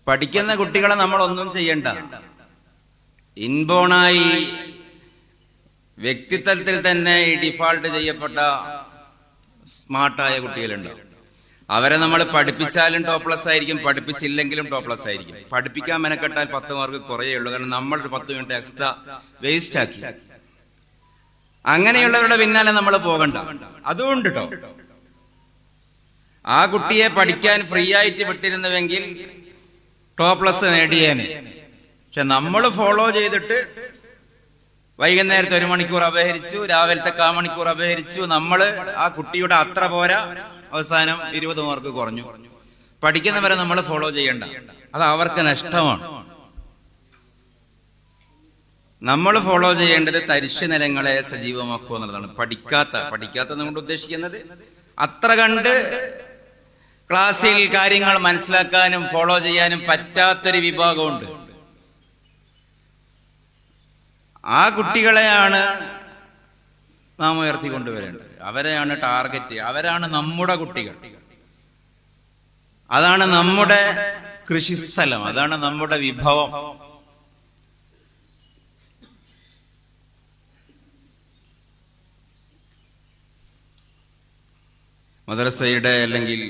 പഠിക്കുന്ന കുട്ടികളെ നമ്മളൊന്നും ചെയ്യണ്ട. ഇൻബോണായി വ്യക്തിത്വത്തിൽ തന്നെ ഡിഫാൾട്ട് ചെയ്യപ്പെട്ട സ്മാർട്ടായ കുട്ടികളുണ്ടാവും. അവരെ നമ്മൾ പഠിപ്പിച്ചാലും ടോപ്പ് പ്ലസ് ആയിരിക്കും, പഠിപ്പിച്ചില്ലെങ്കിലും ടോപ്പ് പ്ലസ് ആയിരിക്കും. പഠിപ്പിക്കാൻ മെനക്കെട്ടാൽ 10 മാർക്ക് കുറയേ ഉള്ളൂ. കാരണം നമ്മളൊരു 10 മിനിറ്റ് എക്സ്ട്രാ വേസ്റ്റ് ആക്കി. അങ്ങനെയുള്ളവരുടെ പിന്നാലെ നമ്മൾ പോകണ്ട. അതുകൊണ്ട് കേട്ടോ, ആ കുട്ടിയെ പഠിക്കാൻ ഫ്രീ ആയിട്ട് വിട്ടിരുന്നുവെങ്കിൽ ടോപ്പ് പ്ലസ് നേടിയേനെ. പക്ഷെ നമ്മൾ ഫോളോ ചെയ്തിട്ട് വൈകുന്നേരത്തെ 1 മണിക്കൂർ അപഹരിച്ചു, രാവിലത്തെ 1/4 മണിക്കൂർ അപഹരിച്ചു. നമ്മൾ ആ കുട്ടിയുടെ അത്ര പോരാ, അവസാനം 20 മാർക്ക് കുറഞ്ഞു. പഠിക്കുന്നവരെ നമ്മൾ ഫോളോ ചെയ്യണ്ട, അത് അവർക്ക് നഷ്ടമാണ്. നമ്മൾ ഫോളോ ചെയ്യേണ്ടത് തരിശു നിലങ്ങളെ സജീവമാക്കുക എന്നുള്ളതാണ്. പഠിക്കാത്ത കൊണ്ട് ഉദ്ദേശിക്കുന്നത് അത്ര കണ്ട് ക്ലാസ്സിൽ കാര്യങ്ങൾ മനസ്സിലാക്കാനും ഫോളോ ചെയ്യാനും പറ്റാത്തൊരു വിഭാഗമുണ്ട്. ആ കുട്ടികളെയാണ് നാം ഉയർത്തിക്കൊണ്ടുവരേണ്ടത്. അവരെയാണ് ടാർഗറ്റ്. അവരാണ് നമ്മുടെ കുട്ടികൾ. അതാണ് നമ്മുടെ കൃഷിസ്ഥലം, അതാണ് നമ്മുടെ വിഭവം. മദ്രസയുടെ അല്ലെങ്കിൽ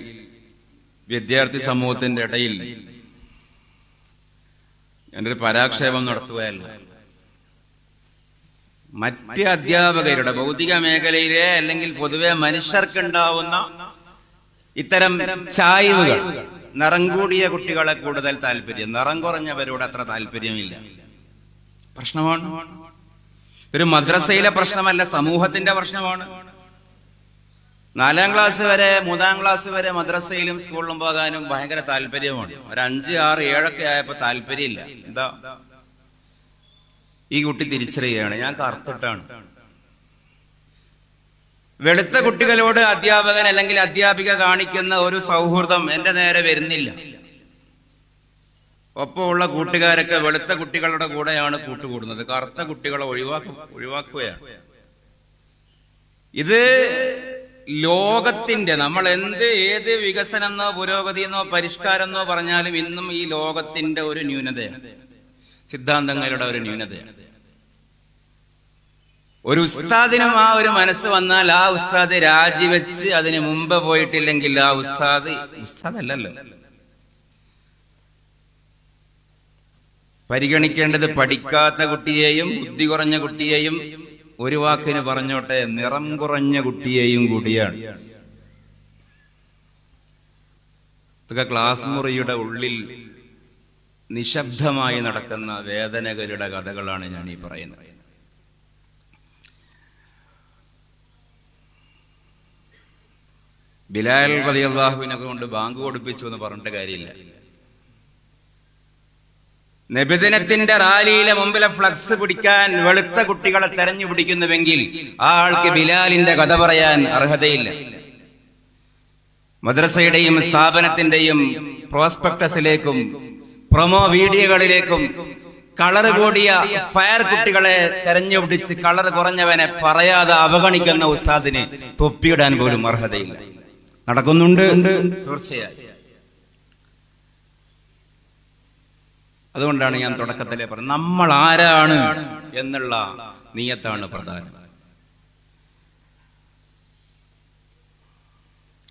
വിദ്യാർത്ഥി സമൂഹത്തിന്റെ ഇടയിൽ എൻ്റെ പരാക്ഷേപം നടത്തുകയല്ല. മറ്റ് അധ്യാപകരുടെ ഭൗതിക മേഖലയിലെ അല്ലെങ്കിൽ പൊതുവെ മനുഷ്യർക്കുണ്ടാവുന്ന ഇത്തരം ചായ്വുകൾ, നിറം കൂടിയ കുട്ടികളെ കൂടുതൽ താല്പര്യം, നിറം കുറഞ്ഞവരോട് അത്ര താല്പര്യമില്ല. പ്രശ്നമാണ്. ഒരു മദ്രസയിലെ പ്രശ്നമല്ല, സമൂഹത്തിന്റെ പ്രശ്നമാണ്. 4ാം ക്ലാസ് വരെ 3ാം ക്ലാസ് വരെ മദ്രസയിലും സ്കൂളിലും പോകാനും ഭയങ്കര താല്പര്യമാണ്. ഒരു 5, 6, 7 ആയപ്പോ താല്പര്യമില്ല. എന്താ? ഈ കുട്ടി തിരിച്ചറിയുകയാണ്, ഞാൻ കറുത്തിട്ടാണ്. വെളുത്ത കുട്ടികളോട് അധ്യാപകൻ അല്ലെങ്കിൽ അധ്യാപിക കാണിക്കുന്ന ഒരു സൗഹൃദം എന്റെ നേരെ വരുന്നില്ല. ഒപ്പമുള്ള കൂട്ടുകാരൊക്കെ വെളുത്ത കുട്ടികളുടെ കൂടെയാണ് കൂട്ടുകൂടുന്നത്, കറുത്ത കുട്ടികളെ ഒഴിവാക്കുകയാണ്. ഇത് ലോകത്തിന്റെ, നമ്മൾ ഏത് വികസനമെന്നോ പുരോഗതിയെന്നോ പരിഷ്കാരമെന്നോ പറഞ്ഞാലും ഇന്നും ഈ ലോകത്തിന്റെ ഒരു ന്യൂനതയാണ്, സിദ്ധാന്തങ്ങളുടെ ഒരു ന്യൂനതയാണ്. ഒരു ഉസ്താദിനും ആ ഒരു മനസ്സ് വന്നാൽ ആ ഉസ്താദ് രാജിവെച്ച് അതിന് മുമ്പ് പോയിട്ടില്ലെങ്കിൽ ആ ഉസ്താദല്ലല്ലോ. പരിഗണിക്കേണ്ടത് പഠിക്കാത്ത കുട്ടിയെയും ബുദ്ധി കുറഞ്ഞ കുട്ടിയെയും, ഒരു വാക്കിന് പറഞ്ഞോട്ടെ നിറം കുറഞ്ഞ കുട്ടിയെയും കൂടിയാണ്. ഇതൊക്കെ ക്ലാസ് മുറിയുടെ ഉള്ളിൽ നിശബ്ദമായി നടക്കുന്ന വേദനകളുടെ കഥകളാണ് ഞാൻ ഈ പറയുന്നത്. ബിലാൽ റളിയല്ലാഹുവിനെ കൊണ്ട് ബാങ്ക് കൊടുപ്പിച്ചു എന്ന് പറഞ്ഞിട്ട് കാര്യമില്ല. നബിദിനത്തിന്റെ റാലിയിലെ മുമ്പിലെ ഫ്ലക്സ് പിടിക്കാൻ വെളുത്ത കുട്ടികളെ തെരഞ്ഞു പിടിക്കുന്നുവെങ്കിൽ ആ ആൾക്ക് ബിലാലിന്റെ കഥ പറയാൻ അർഹതയില്ല. മദ്രസയുടെയും സ്ഥാപനത്തിന്റെയും പ്രോസ്പെക്ടസിലേക്കും പ്രൊമോ വീഡിയോകളിലേക്കും കളർ കൂടിയ ഫയർ കുട്ടികളെ തെരഞ്ഞുപിടിച്ച് കളർ കുറഞ്ഞവനെ പറയാതെ അവഗണിക്കുന്ന ഉസ്താദിന് തൊപ്പിയിടാൻ പോലും അർഹതയില്ല. നടക്കുന്നുണ്ട് തീർച്ചയായും. അതുകൊണ്ടാണ് ഞാൻ തുടക്കത്തിലേ പറഞ്ഞത്, നമ്മൾ ആരാണ് എന്നുള്ള നിയത്താണ് പ്രധാനം.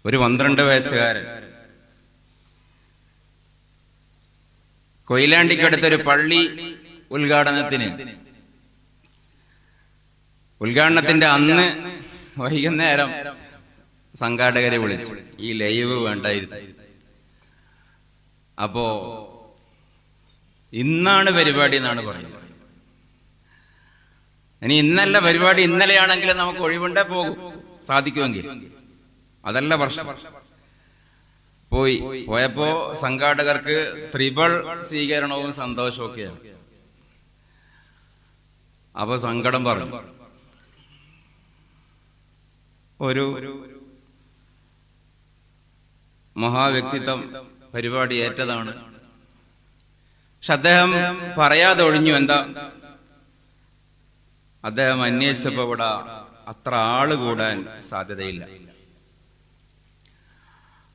ഒരു 12 വയസ്സുകാരൻ കൊയിലാണ്ടിക്കടുത്തൊരു പള്ളി ഉദ്ഘാടനത്തിന്റെ അന്ന് വൈകുന്നേരം സംഘാടകരെ വിളിച്ചു. ഈ ലൈവ് വേണ്ടായിരുന്നു. അപ്പോ ഇന്നാണ് പരിപാടി എന്നാണ് പറയുന്നത്. ഇനി ഇന്നല്ല പരിപാടി, ഇന്നലെയാണെങ്കിലും നമുക്ക് ഒഴിവുണ്ടേ പോകും, സാധിക്കുമെങ്കിൽ. അതല്ല പ്രശ്നം. പോയപ്പോ സംഘാടകർക്ക് ത്രിബിൾ സ്വീകരണവും സന്തോഷവും ഒക്കെയാണ്. അപ്പൊ സങ്കടം പറഞ്ഞു. ഒരു മഹാവ്യക്തിത്വം പരിപാടി ഏറ്റതാണ്. പക്ഷെ അദ്ദേഹം പറയാതെ ഒഴിഞ്ഞു. എന്താ? അദ്ദേഹം അന്വേഷിച്ചപ്പോ ഇവിടെ അത്ര ആള് കൂടാൻ സാധ്യതയില്ല.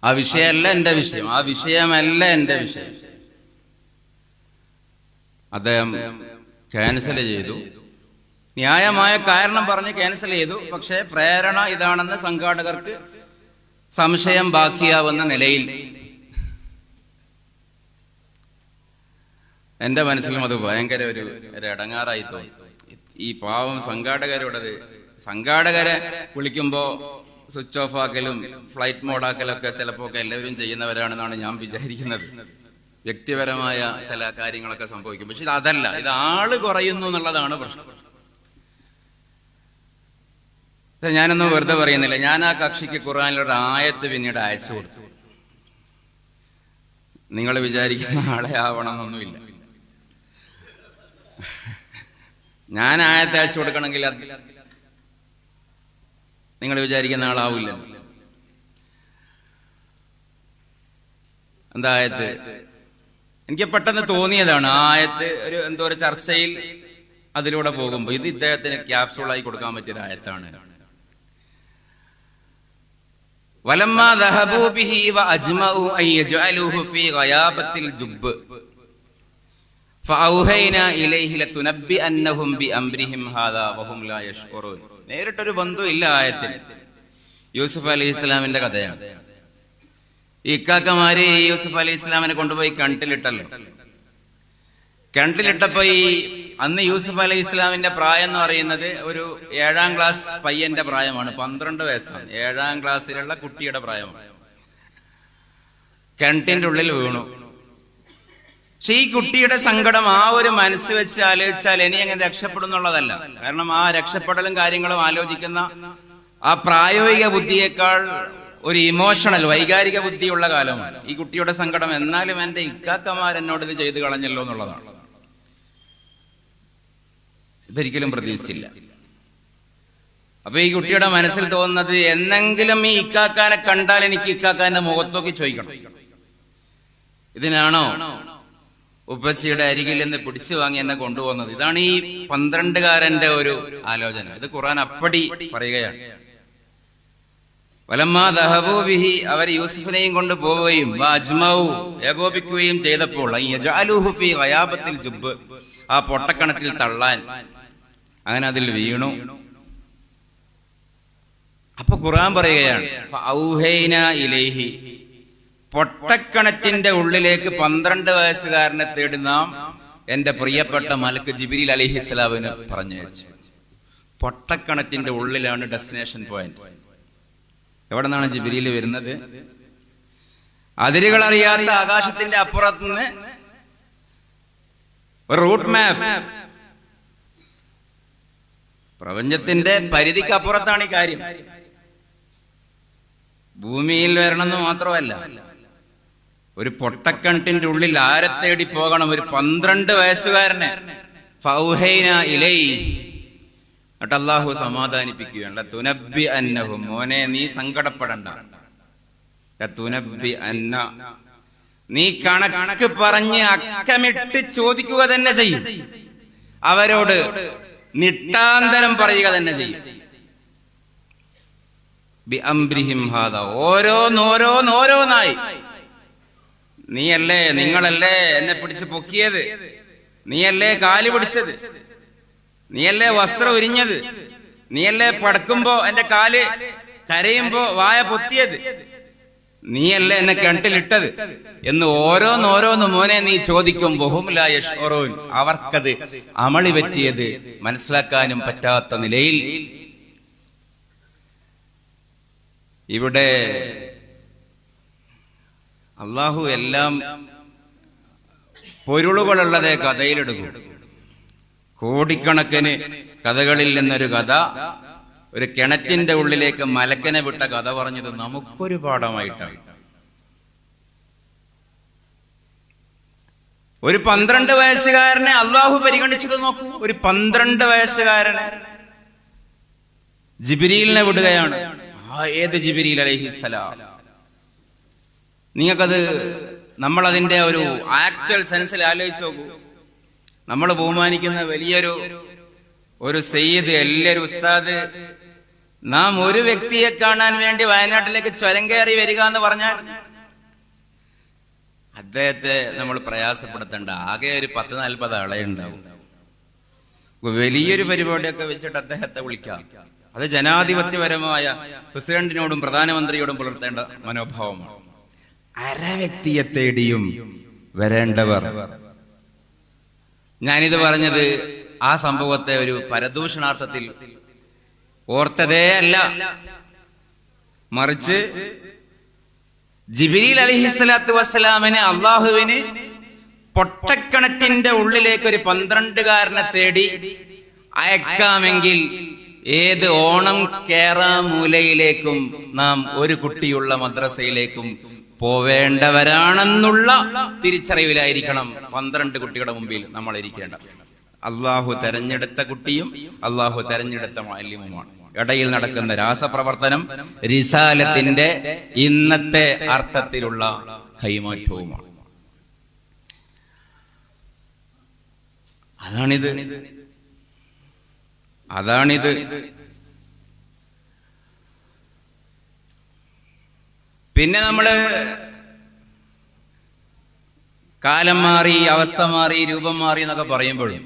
ആ വിഷയമല്ല എന്റെ വിഷയം. അദ്ദേഹം ക്യാൻസൽ ചെയ്തു. ന്യായമായ കാരണം പറഞ്ഞ് ക്യാൻസൽ ചെയ്തു. പക്ഷേ പ്രേരണ ഇതാണെന്ന് സംഘാടകർക്ക് സംശയം ബാക്കിയാവുന്ന നിലയിൽ എന്റെ മനസ്സിലും അത് ഭയങ്കര ഒരു ഇടങ്ങാറായി തോന്നി. ഈ പാവം സംഘാടകരെ വിളിക്കുമ്പോ സ്വിച്ച് ഓഫ് ആക്കലും ഫ്ലൈറ്റ് മോഡാക്കലൊക്കെ ചിലപ്പോ എല്ലാവരും ചെയ്യുന്നവരാണെന്നാണ് ഞാൻ വിചാരിക്കുന്നത്. വ്യക്തിപരമായ ചില കാര്യങ്ങളൊക്കെ സംഭവിക്കും. പക്ഷെ ഇത് അതല്ല, ഇത് ആള് കുറയുന്നു എന്നുള്ളതാണ് പ്രശ്നം. ഞാനൊന്നും വെറുതെ പറയുന്നില്ല. ഞാൻ ആ കക്ഷിക്ക് ഖുർആനിലൊരു ആയത്ത് പിന്നീട് അയച്ചു കൊടുത്തു. നിങ്ങൾ വിചാരിക്കുന്ന ആളെ ആവണമെന്നൊന്നുമില്ല. ഞാൻ ആയത്ത് അയച്ചു കൊടുക്കണമെങ്കിൽ നിങ്ങൾ വിചാരിക്കുന്ന ആളാവില്ല. എന്താ ആയത്ത്? എനിക്ക് പെട്ടെന്ന് തോന്നിയതാണ് ആ ആയത്ത്. എന്തോ ഒരു ചർച്ചയിൽ അതിലൂടെ പോകുമ്പോ ഇത് ഇദ്ദേഹത്തിന് ക്യാപ്സൂളായി കൊടുക്കാൻ പറ്റിയ ആയത്താണ്. വലമ്മാ ദഹബൂ ബിഹി വഅജ്മഉ അൻ യജ്അലൂഹു ഫീ ഗയാബത്തിൽ ജുബ്ബ് ഫഔഹൈനാ ഇലൈഹി ലതുനബ്ബിഅന്നഹും ബിഅംരിഹിം ഹാദാ വഹും ലാ യശ്ഉറൂൻ. നേരിട്ടൊരു ബന്ധവും ഇല്ല ആയത്തിൽ. യൂസുഫ് അലൈഹിസ്സലാമിന്റെ കഥയാണ്. ഈ ഇക്കാക്കമാര് യൂസുഫ് അലൈഹിസ്സലാമിനെ കൊണ്ടുപോയി കിണറ്റിലിട്ടല്ലോ. കിണറ്റിലിട്ടപ്പോ അന്ന് യൂസുഫ് അലൈഹി ഇസ്ലാമിന്റെ പ്രായം എന്ന് പറയുന്നത് ഒരു 7ാം ക്ലാസ് പയ്യന്റെ പ്രായമാണ്. 12 വയസ്സാണ്. 7ാം ക്ലാസ്സിലുള്ള കുട്ടിയുടെ പ്രായമാണ്. കിണറ്റിന്റെ ഉള്ളിൽ വീണു. പക്ഷെ ഈ കുട്ടിയുടെ സങ്കടം ആ ഒരു മനസ്സ് വെച്ച് ആലോചിച്ചാൽ ഇനി എങ്ങനെ രക്ഷപ്പെടും എന്നുള്ളതല്ല. കാരണം ആ രക്ഷപ്പെടലും കാര്യങ്ങളും ആലോചിക്കുന്ന ആ പ്രായോഗിക ബുദ്ധിയേക്കാൾ ഒരു ഇമോഷണൽ വൈകാരിക ബുദ്ധിയുള്ള കാലമാണ് ഈ കുട്ടിയുടെ സങ്കടം. എന്നാലും എന്റെ ഇക്കാക്കമാരെന്നോട് ഇത് ചെയ്തു കളഞ്ഞല്ലോ എന്നുള്ളതാണ്. ഇതൊരിക്കലും പ്രതീക്ഷിച്ചില്ല. അപ്പൊ ഈ കുട്ടിയുടെ മനസ്സിൽ തോന്നുന്നത്, എന്നെങ്കിലും ഈ ഇക്കാക്കാനെ കണ്ടാൽ എനിക്ക് ഇക്കാക്കാന്റെ മുഖത്തോക്കി ചോദിക്കണം, ഇതിനാണോ ഉപ്പച്ചിയുടെ അരികിൽ നിന്ന് പിടിച്ചു വാങ്ങി എന്നെ കൊണ്ടുപോകുന്നത്? ഇതാണ് ഈ 12കാരന്റെ ഒരു ആലോചന. ഇത് ഖുർആൻ അപ്പടി പറയുകയാണ്. വലമ്മാ ദഹബൂ ബിഹി, അവർ യൂസുഫിനെയും കൊണ്ട് പോവുകയും വഅജ്മഉ ഏകോപിക്കുകയും ചെയ്തപ്പോൾ യജഅലൂഹു ഫീ ഗയാബത്തിൽ ജുബ്ബ്, ആ പൊട്ടക്കണത്തിൽ തള്ളാൻ, അങ്ങനെ അതിൽ വീണു. അപ്പൊ ഖുർആൻ പറയുകയാണ് ഫഔഹൈനാ ഇലൈഹി, പൊട്ടക്കണറ്റിന്റെ ഉള്ളിലേക്ക് 12 വയസ്സുകാരനെ തേടി നാം എന്റെ പ്രിയപ്പെട്ട മലക്ക് ജിബ്രീൽ അലൈഹിസ്സലാമിന് പറഞ്ഞയച്ചു. പൊട്ടക്കണറ്റിന്റെ ഉള്ളിലാണ് ഡെസ്റ്റിനേഷൻ പോയിന്റ്. എവിടെ നിന്നാണ് ജിബ്രീൽ വരുന്നത്? അതിരുകൾ അറിയാത്ത ആകാശത്തിന്റെ അപ്പുറത്തുനിന്ന് ഒരു റൂട്ട് മാപ്പ്, പ്രപഞ്ചത്തിന്റെ പരിധിക്ക് അപ്പുറത്താണ് ഈ കാര്യം. ഭൂമിയിൽ വരണമെന്ന് മാത്രമല്ല, ഒരു പൊട്ടക്കണറ്റിന്റെ ഉള്ളിൽ ആരെ തേടി പോകണം? ഒരു 12 വയസ്സുകാരനെ. ഫൗഹൈനാ ഇലൈഹി, എന്നിട്ട് അല്ലാഹു സമാധാനിപ്പിക്കുകയാണ്. ലതുനബ്ബി അന്നഹും, മോനെ നീ സങ്കടപ്പെടണ്ട. ലതുനബ്ബി അന്ന, നീ കണക്ക് പറഞ്ഞ് അക്കമിട്ട് ചോദിക്കുക തന്നെ ചെയ്യും. അവരോട് നിട്ടാന്തരം പറയുക തന്നെ ചെയ്യും. ബിഅംരിഹിം ഹാദാ, ഓരോന്നോരോന്നായി. നീയല്ലേ, നിങ്ങളല്ലേ എന്നെ പിടിച്ച് പൊക്കിയത്, നീയല്ലേ കാല് പിടിച്ചത്, നീയല്ലേ വസ്ത്രം ഉരിഞ്ഞത്, നീയല്ലേ പടക്കുമ്പോ എന്റെ കാല് കരയുമ്പോ വായ പൊത്തിയത്, നീയല്ലേ എന്നെ കിണറ്റിലിട്ടത് എന്ന് ഓരോന്നോരോന്ന് മോനെ നീ ചോദിക്കും. വഹും ലാ യശ്ഉറൂൻ, അവർക്കത് അമളി പറ്റിയത് മനസ്സിലാക്കാനും പറ്റാത്ത നിലയിൽ. ഇവിടെ അള്ളാഹു എല്ലാം പൊരുളുകളുള്ളതേ കഥയിലെടുക്കും. കോടിക്കണക്കിന് കഥകളിൽ നിന്നൊരു കഥ, ഒരു കിണറ്റിന്റെ ഉള്ളിലേക്ക് മലക്കനെ വിട്ട കഥ പറഞ്ഞത് നമുക്കൊരു പാഠമായിട്ടാണ്. ഒരു 12 വയസ്സുകാരനെ അള്ളാഹു പരിഗണിച്ചത് നോക്കൂ. ഒരു 12 വയസ്സുകാരനെ ജിബ്രീലിനെ വിടുകയാണ്. ഏത് ജിബ്രീൽ അലൈഹിസ്സലാം? നിങ്ങൾക്കത്, നമ്മളതിന്റെ ഒരു ആക്ച്വൽ സെൻസിൽ ആലോചിച്ച് നോക്കൂ. നമ്മൾ ബഹുമാനിക്കുന്ന വലിയൊരു സയ്യിദ്, എല്ലാവരും ഉസ്താദ്, നാം ഒരു വ്യക്തിയെ കാണാൻ വേണ്ടി വയനാട്ടിലേക്ക് ചുരം കയറി വരിക എന്ന് പറഞ്ഞാൽ അദ്ദേഹത്തെ നമ്മൾ പ്രയാസപ്പെടുത്തേണ്ട. ആകെ ഒരു 10-40 ആളെ ഉണ്ടാവും. വലിയൊരു പരിപാടിയൊക്കെ വെച്ചിട്ട് അദ്ദേഹത്തെ വിളിക്കാം. അത് ജനാധിപത്യപരമായ പ്രസിഡന്റിനോടും പ്രധാനമന്ത്രിയോടും പുലർത്തേണ്ട മനോഭാവമാണ്. അരവ്യക്തിയെ തേടിയും വരേണ്ടവർ. ഞാനിത് പറഞ്ഞത് ആ സംഭവത്തെ ഒരു പരദൂഷണാർത്ഥത്തിൽ ഓർത്തതേ അല്ല, മറിച്ച് ജിബ്രീൽ അലൈഹിസ്സലാത്തു വസ്സലാമിന് അള്ളാഹുവിന് പൊട്ടക്കണത്തിന്റെ ഉള്ളിലേക്ക് ഒരു 12കാരനെ തേടി അയക്കാമെങ്കിൽ ഏത് ഓണം കേറാമൂലയിലേക്കും നാം ഒരു കുട്ടിയുള്ള മദ്രസയിലേക്കും പോവേണ്ടവരാണെന്നുള്ള തിരിച്ചറിവിലായിരിക്കണം 12 കുട്ടികളുടെ മുമ്പിൽ നമ്മൾ ഇരിക്കേണ്ടത്. അള്ളാഹു തെരഞ്ഞെടുത്ത കുട്ടിയും അള്ളാഹു തെരഞ്ഞെടുത്ത മുഅല്ലിമുമാണ്. ഇടയിൽ നടക്കുന്ന രാസപ്രവർത്തനം റിസാലത്തിന്റെ ഇന്നത്തെ അർത്ഥത്തിലുള്ള കൈമാറ്റവുമാണ്. അതാണിത്. പിന്നെ നമ്മള് കാലം മാറി, അവസ്ഥ മാറി, രൂപം മാറി എന്നൊക്കെ പറയുമ്പോഴും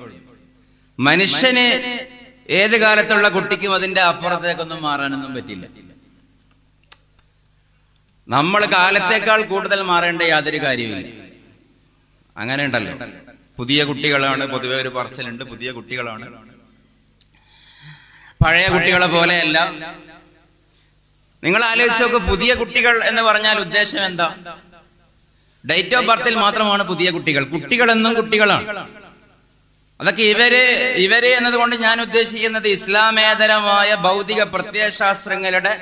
മനുഷ്യന് ഏത് കാലത്തുള്ള കുട്ടിക്കും അതിന്റെ അപ്പുറത്തേക്കൊന്നും മാറാനൊന്നും പറ്റില്ല. നമ്മൾ കാലത്തേക്കാൾ കൂടുതൽ മാറേണ്ട യാതൊരു കാര്യമില്ല. അങ്ങനെ ഉണ്ടല്ലോ. പുതിയ കുട്ടികളാണ്, പൊതുവെ ഒരു പറച്ചിലുണ്ട്, പുതിയ കുട്ടികളാണ്. പഴയ കുട്ടികളെ പോലെയല്ല. നിങ്ങൾ ആലോചിച്ച് നോക്ക്, പുതിയ കുട്ടികൾ എന്ന് പറഞ്ഞാൽ ഉദ്ദേശം എന്താ? ഡേറ്റ് ഓഫ് ബർത്തിൽ മാത്രമാണ് പുതിയ കുട്ടികൾ. കുട്ടികളെന്നും കുട്ടികളാണ്. അതൊക്കെ ഇവര് എന്നതുകൊണ്ട് ഞാൻ ഉദ്ദേശിക്കുന്നത് ഇസ്ലാമേതരമായ ഭൗതിക പ്രത്യയശാസ്ത്രങ്ങളുടെ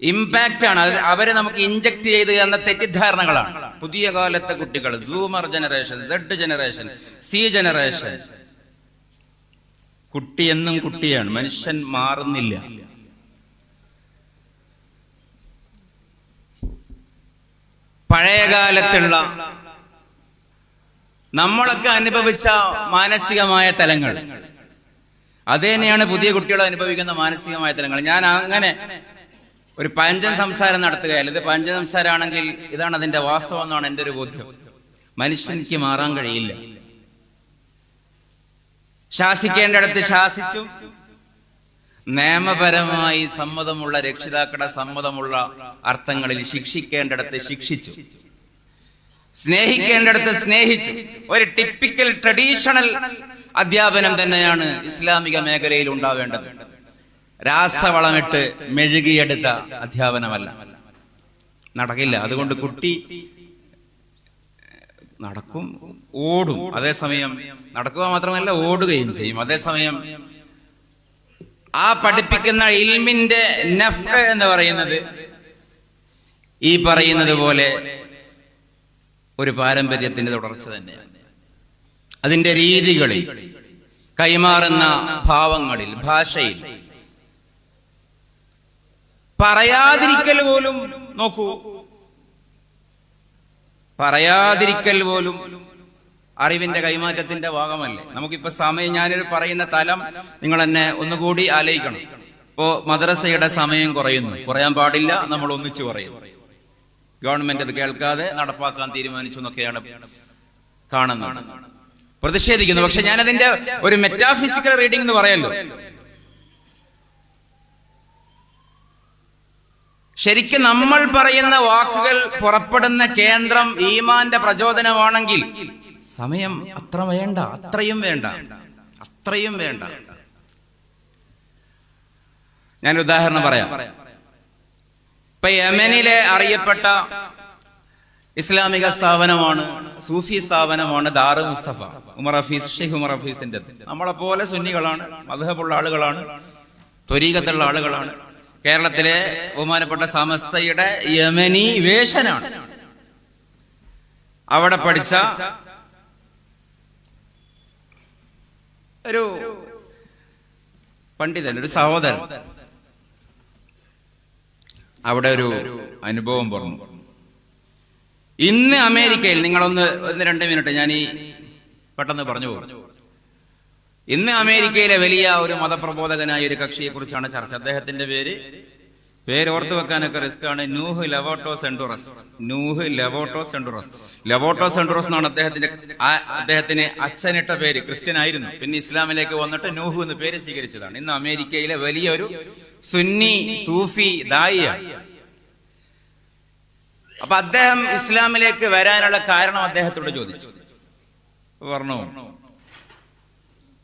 ഇമ്പാക്റ്റ് ആണ്. അവരെ നമുക്ക് ഇൻജക്ട് ചെയ്ത് എന്ന തെറ്റിദ്ധാരണകളാണ്. പുതിയ കാലത്തെ കുട്ടികൾ, zoomer generation, Z generation, C generation. കുട്ടി എന്നും കുട്ടിയാണ്. മനുഷ്യൻ മാറുന്നില്ല. പഴയകാലത്തുള്ള നമ്മളൊക്കെ അനുഭവിച്ച മാനസികമായ തലങ്ങൾ അത് തന്നെയാണ് പുതിയ കുട്ടികൾ അനുഭവിക്കുന്ന മാനസികമായ തലങ്ങൾ. ഞാൻ അങ്ങനെ ഒരു പഴഞ്ചൻ സംസാരം നടത്തുകയല്ല. ഇത് പഴഞ്ചൻ സംസാരമാണെങ്കിൽ ഇതാണ് അതിന്റെ വാസ്തവം എന്നാണ് എൻ്റെ ഒരു ബോധ്യം. മനുഷ്യനിക്ക് മാറാൻ കഴിയില്ല. ശാസിക്കേണ്ടിടത്ത് ശാസിച്ചു, നിയമപരമായി സമ്മതമുള്ള രക്ഷിതാക്കളുടെ സമ്മതമുള്ള അർത്ഥങ്ങളിൽ ശിക്ഷിക്കേണ്ടിടത്ത് ശിക്ഷിച്ചു, സ്നേഹിക്കേണ്ടിടത്ത് സ്നേഹിച്ചു. ഒരു ടിപ്പിക്കൽ ട്രഡീഷണൽ അധ്യാപനം തന്നെയാണ് ഇസ്ലാമിക മേഖലയിൽ ഉണ്ടാവേണ്ടത്. രാസവളമിട്ട് മെഴുകിയെടുത്ത അധ്യാപനമല്ല. നടക്കില്ല. അതുകൊണ്ട് കുട്ടി നടക്കും, ഓടും. അതേസമയം നടക്കുക മാത്രമല്ല ഓടുകയും ചെയ്യും. അതേസമയം ആ പഠിപ്പിക്കുന്ന ഇൽമിന്റെ നഫ് എന്ന് പറയുന്നത് ഈ പറയുന്നത് പോലെ ഒരു പാരമ്പര്യത്തിന്റെ തുടർച്ച തന്നെയാണ്. അതിന്റെ രീതികളിൽ, കൈമാറുന്ന ഭാവങ്ങളിൽ, ഭാഷയിൽ പറയാതിരിക്കൽ പോലും നോക്കൂ. പറയാതിരിക്കൽ പോലും അറിവിന്റെ കൈമാറ്റത്തിന്റെ ഭാഗമല്ലേ. നമുക്കിപ്പോ സമയം, ഞാനൊരു പറയുന്ന തലം നിങ്ങൾ എന്നെ ഒന്നുകൂടി ആലോചിക്കണം. ഇപ്പോ മദ്രസയുടെ സമയം കുറയാൻ പാടില്ല, നമ്മൾ ഒന്നിച്ചു പറയും. ഗവൺമെന്റ് അത് കേൾക്കാതെ നടപ്പാക്കാൻ തീരുമാനിച്ചു എന്നൊക്കെയാണ് കാണുന്നത്, പ്രതിഷേധിക്കുന്നു. പക്ഷെ ഞാൻ അതിന്റെ ഒരു മെറ്റാഫിസിക്കൽ റീഡിംഗ് എന്ന് പറയല്ലോ. ശരിക്കും നമ്മൾ പറയുന്ന വാക്കുകൾ പുറപ്പെടുന്ന കേന്ദ്രം ഈമാന്റെ പ്രചോദനമാണെങ്കിൽ സമയം അത്രയും വേണ്ട. ഞാൻ ഉദാഹരണം പറയാം. ഇപ്പൊ യമനിലെ അറിയപ്പെട്ട ഇസ്ലാമിക സ്ഥാപനമാണ്, സൂഫി സ്ഥാപനമാണ് ദാറുൽ മുസ്തഫ. ഷെയ്ഖ് ഉമർ ഹഫീസിന്റെ. നമ്മളെ പോലെ സുന്നികളാണ്, മദ്ഹബുള്ള ആളുകളാണ്, ത്വരീഖത്തുള്ള ആളുകളാണ്. കേരളത്തിലെ ബഹുമാനപ്പെട്ട സമസ്തയുടെ യമനി വേഷനാണ്. അവിടെ പഠിച്ച ഒരു പണ്ഡിതൻ, ഒരു സഹോദരൻ അവിടെ ഒരു അനുഭവം പറഞ്ഞു. ഇന്ന് അമേരിക്കയിൽ, നിങ്ങളൊന്ന് 2 മിനിറ്റ് ഞാൻ ഈ പെട്ടെന്ന് പറഞ്ഞു പോകും. ഇന്ന് അമേരിക്കയിലെ വലിയ ഒരു മതപ്രബോധകനായ ഒരു കക്ഷിയെ കുറിച്ചാണ് ചർച്ച. അദ്ദേഹത്തിന്റെ പേര് പേരോർത്ത് വെക്കാനൊക്കെ റിസ്ക് ആണ്. നൂഹ് ലെവോട്ടോ സെൻഡുറസ്. നൂഹ് ലെവോട്ടോ സെൻഡുറസ്. ലെവോട്ടോ സെൻഡുറസ് എന്നാണ് അദ്ദേഹത്തിന് അച്ഛനിട്ട പേര്. ക്രിസ്ത്യൻ ആയിരുന്നു, പിന്നെ ഇസ്ലാമിലേക്ക് വന്നിട്ട് നൂഹ് എന്ന് പേര് സ്വീകരിച്ചതാണ്. ഇന്ന് അമേരിക്കയിലെ വലിയൊരു സുന്നി സൂഫി ദായിയാണ്. അപ്പൊ അദ്ദേഹം ഇസ്ലാമിലേക്ക് വരാനുള്ള കാരണം അദ്ദേഹത്തോട് ചോദിച്ചു. പറഞ്ഞു,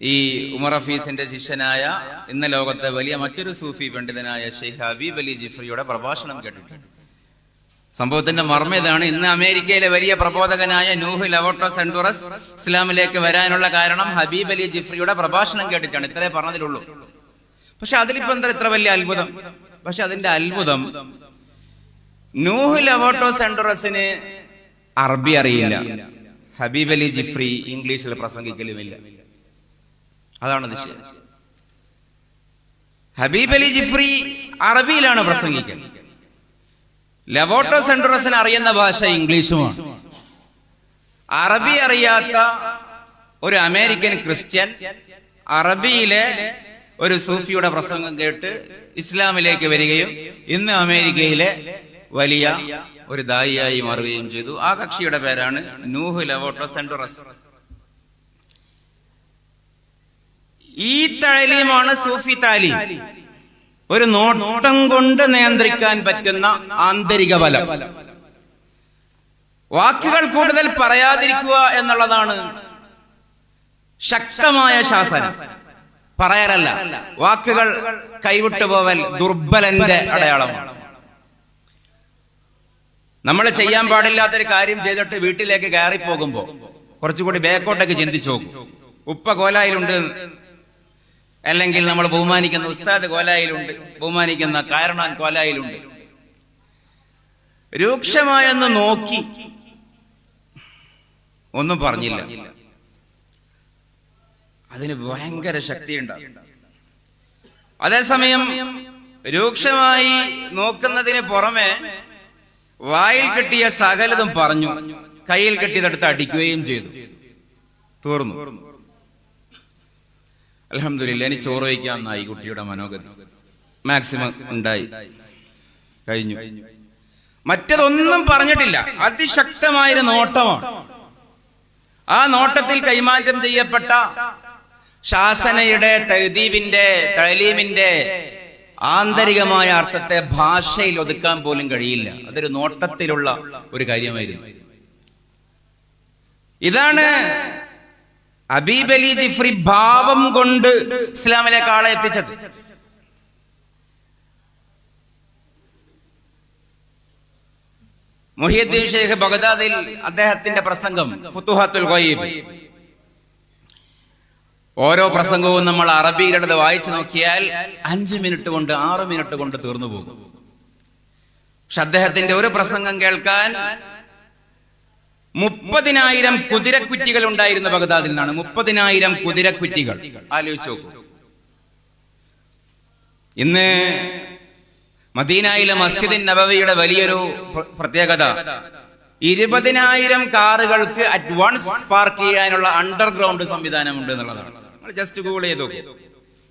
ഈ ഉമർ ഹഫീസിന്റെ ശിഷ്യനായ ഇന്ന് ലോകത്തെ വലിയ മറ്റൊരു സൂഫി പണ്ഡിതനായ ഷെയ്ഖ് ഹബീബ് അലി ജിഫ്രിയുടെ പ്രഭാഷണം കേട്ടിട്ടുണ്ട്. സംഭവത്തിന്റെ മർമ്മം ഇതാണ്. ഇന്ന് അമേരിക്കയിലെ വലിയ പ്രബോധകനായ നൂഹ് ലെവോട്ടോ സെൻഡുറസ് ഇസ്ലാമിലേക്ക് വരാനുള്ള കാരണം ഹബീബ് അലി ജിഫ്രിയുടെ പ്രഭാഷണം കേട്ടിട്ടാണ്. ഇത്രേ പറഞ്ഞതിലുള്ളൂ. പക്ഷെ അതിലിപ്പോ എന്താ ഇത്ര വലിയ അത്ഭുതം? പക്ഷെ അതിന്റെ അത്ഭുതം, നൂഹ് ലെവോട്ടോ സെൻഡുറസിന് അറബി അറിയില്ല. ഹബീബ് അലി ജിഫ്രി ഇംഗ്ലീഷിൽ പ്രസംഗിക്കലുമില്ല. അതാണ് വിഷയം. ഹബീബ് അലി ജിഫ്രി അറബിയിലാണ് പ്രസംഗിക്കൽ. ലെവോട്ടോ സെൻഡുറസിന് അറിയുന്ന ഭാഷ ഇംഗ്ലീഷുമാണ്. അറബി അറിയാത്ത ഒരു അമേരിക്കൻ ക്രിസ്ത്യൻ അറബിയിലെ ഒരു സൂഫിയുടെ പ്രസംഗം കേട്ട് ഇസ്ലാമിലേക്ക് വരികയും ഇന്ന് അമേരിക്കയിലെ വലിയ ഒരു ദായിയായി മാറുകയും ചെയ്തു. ആ കക്ഷിയുടെ പേരാണ് നൂഹ് ലെവോട്ടോ സെൻഡുറസ്. ഈ താലീമാണ് സൂഫി താലീം. ഒരു നോട്ടം കൊണ്ട് നിയന്ത്രിക്കാൻ പറ്റുന്ന ആന്തരിക ബലം. വാക്കുകൾ കൂടുതൽ പറയാതിരിക്കുക എന്നുള്ളതാണ് ശക്തമായ ശാസനം. പറയാറല്ല, വാക്കുകൾ കൈവിട്ടു പോവൽ ദുർബലന്റെ അടയാളമാണ്. നമ്മൾ ചെയ്യാൻ പാടില്ലാത്തൊരു കാര്യം ചെയ്തിട്ട് വീട്ടിലേക്ക് കയറിപ്പോകുമ്പോ കുറച്ചുകൂടി ബേക്കോട്ടേക്ക് ചിന്തിച്ചു നോക്കും. ഉപ്പ കോലായിലുണ്ട്, അല്ലെങ്കിൽ നമ്മൾ ബഹുമാനിക്കുന്ന ഉസ്താദ് കോലായിലുണ്ട്, ബഹുമാനിക്കുന്ന കാരണാൻ കോലായിലുണ്ട്. രൂക്ഷമായെന്ന് നോക്കി ഒന്നും പറഞ്ഞില്ല. അതിന് ഭയങ്കര ശക്തിയുണ്ടാവും. അതേസമയം രൂക്ഷമായി നോക്കുന്നതിന് പുറമെ വായിൽ കിട്ടിയ സകലതും പറഞ്ഞു, കയ്യിൽ കെട്ടിയതെടുത്ത് അടിക്കുകയും ചെയ്തു. തീർന്നു. അൽഹംദുലില്ലാ, ഇനി ചോറ് വയ്ക്കാമെന്നായി കുട്ടിയുടെ മനോഗതി. മാക്സിമം ഉണ്ടായി, കഴിഞ്ഞു. മറ്റതൊന്നും പറഞ്ഞിട്ടില്ല. അതിശക്തമായൊരു നോട്ടമാണ്. ആ നോട്ടത്തിൽ കൈമാറ്റം ചെയ്യപ്പെട്ട ശാസനയുടെ, തഹ്ദീബിന്റെ, തഅലീമിന്റെ ആന്തരികമായ അർത്ഥത്തെ ഭാഷയിൽ ഒതുക്കാൻ പോലും കഴിയില്ല. അതൊരു നോട്ടത്തിലുള്ള ഒരു കാര്യമായിരുന്നു. ഇതാണ് ഹബീബ് അലി ജിഫ്രി ഭാവം കൊണ്ട് ഇസ്ലാമിലേക്ക് ആളെ എത്തിച്ചത്. മുഹിയുദ്ദീൻ ഷെയ്ഖ് ബഗ്ദാദിൽ അദ്ദേഹത്തിന്റെ പ്രസംഗം ഫുതുഹാത്തുൽ ഗൈബ്, ഓരോ പ്രസംഗവും നമ്മൾ അറബിയിലെടുത്ത് വായിച്ചു നോക്കിയാൽ 5 മിനിറ്റ് കൊണ്ട് 6 മിനിറ്റ് കൊണ്ട് തീർന്നു പോകും. പക്ഷെ അദ്ദേഹത്തിന്റെ ഒരു പ്രസംഗം കേൾക്കാൻ 30,000 കുതിരക്കുറ്റികൾ ഉണ്ടായിരുന്ന ബഗ്ദാദിൽ നിന്നാണ്. 30,000 കുതിരക്കുറ്റികൾ. ആലോചിച്ച് നോക്കൂ. ഇന്ന് മദീനയിലെ മസ്ജിദ് നബവിയുടെ വലിയൊരു പ്രത്യേകത, 20,000 കാറുകൾക്ക് അഡ്വാൻസ് പാർക്ക് ചെയ്യാനുള്ള അണ്ടർഗ്രൗണ്ട് സംവിധാനമുണ്ട് എന്നുള്ളതാണ്. നിങ്ങൾ ജസ്റ്റ് ഗൂഗിൾ ചെയ്ത് നോക്കൂ.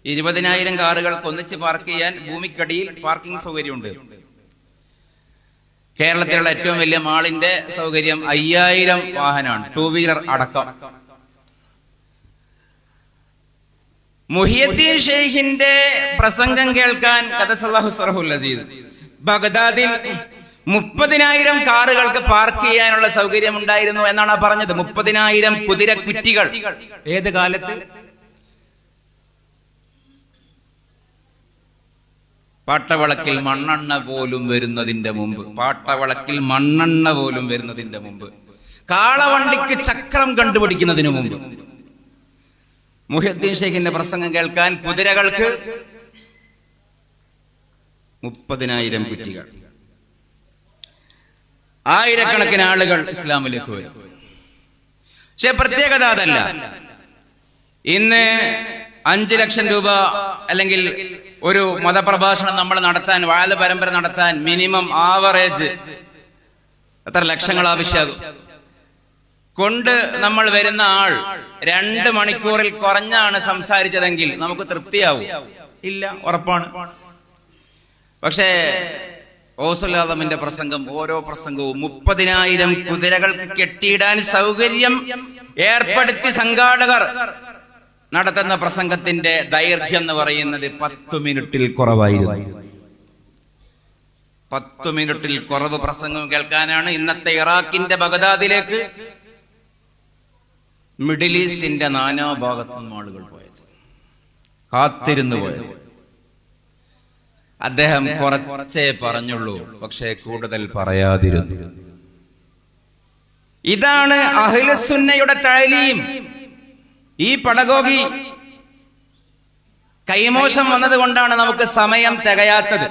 20,000 കാറുകൾക്ക് ഒന്നിച്ച് പാർക്ക് ചെയ്യാൻ ഭൂമിക്കടിയിൽ പാർക്കിംഗ് സൗകര്യമുണ്ട്. കേരളത്തിലുള്ള ഏറ്റവും വലിയ മാളിന്റെ സൗകര്യം 5000 വാഹനമാണ്, 2 വീലർ അടക്കം. മുഹിയുദ്ദീൻ ഷെയ്ഖിന്റെ പ്രസംഗം കേൾക്കാൻ ഖദസല്ലാഹു സർഹുൽ അസീസ് ബഗ്ദാദിൽ 30,000 കാറുകൾക്ക് പാർക്ക് ചെയ്യാനുള്ള സൗകര്യം ഉണ്ടായിരുന്നു എന്നാണ് പറഞ്ഞത്. 30,000 കുതിരക്കുറ്റികൾ. ഏത് കാലത്ത്? പാട്ടവളക്കിൽ മണ്ണെണ്ണ പോലും വരുന്നതിന്റെ മുമ്പ്. പാട്ടവളക്കിൽ മണ്ണെണ്ണ പോലും വരുന്നതിന്റെ മുമ്പ്. കാളവണ്ടിക്ക് ചക്രം കണ്ടുപിടിക്കുന്നതിന് മുമ്പ്. മുഹിയുദ്ദീൻ ഷെയ്ഖിന്റെ പ്രസംഗം കേൾക്കാൻ കുതിരകൾക്ക് 30,000 കുറ്റികൾ. ആയിരക്കണക്കിന് ആളുകൾ ഇസ്ലാമിലേക്ക് വരും. പക്ഷെ പ്രത്യേകത അതല്ല. ഇന്ന് 5 ലക്ഷം രൂപ അല്ലെങ്കിൽ ഒരു മതപ്രഭാഷണം നമ്മൾ നടത്താൻ, വാഴ പരമ്പര നടത്താൻ മിനിമം ആവറേജ് എത്ര ലക്ഷങ്ങൾ ആവശ്യമാകും? കൊണ്ട് നമ്മൾ വരുന്ന ആൾ 2 മണിക്കൂറിൽ കുറഞ്ഞാണ് സംസാരിച്ചതെങ്കിൽ നമുക്ക് തൃപ്തിയാവും? ഇല്ല, ഉറപ്പാണ്. പക്ഷേ ഓസുലാദമിന്റെ പ്രസംഗം, ഓരോ പ്രസംഗവും 30,000 കുതിരകൾക്ക് കെട്ടിയിടാൻ സൗകര്യം ഏർപ്പെടുത്തി സംഘാടകർ നടത്തുന്ന പ്രസംഗത്തിന്റെ ദൈർഘ്യം എന്ന് പറയുന്നത് 10 മിനിറ്റിൽ കുറവായിരുന്നു. 10 മിനിറ്റിൽ കുറവ് പ്രസംഗം കേൾക്കാനാണ് ഇന്നത്തെ ഇറാഖിന്റെ ബഗ്ദാദിലേക്ക് മിഡിൽ ഈസ്റ്റിന്റെ നാനാഭാഗത്തു നിന്നും ആളുകൾ പോയത്, കാത്തിരുന്നു പോയത്. അദ്ദേഹം കുറച്ചേ പറഞ്ഞുള്ളൂ, പക്ഷേ കൂടുതൽ പറയാതിരുന്നു. ഇതാണ് അഹ്ലുസുന്നയുടെ തഅലീം. ഈ പടഗോഗി കൈമോശം വന്നത് കൊണ്ടാണ് നമുക്ക് സമയം തികയാത്തത്.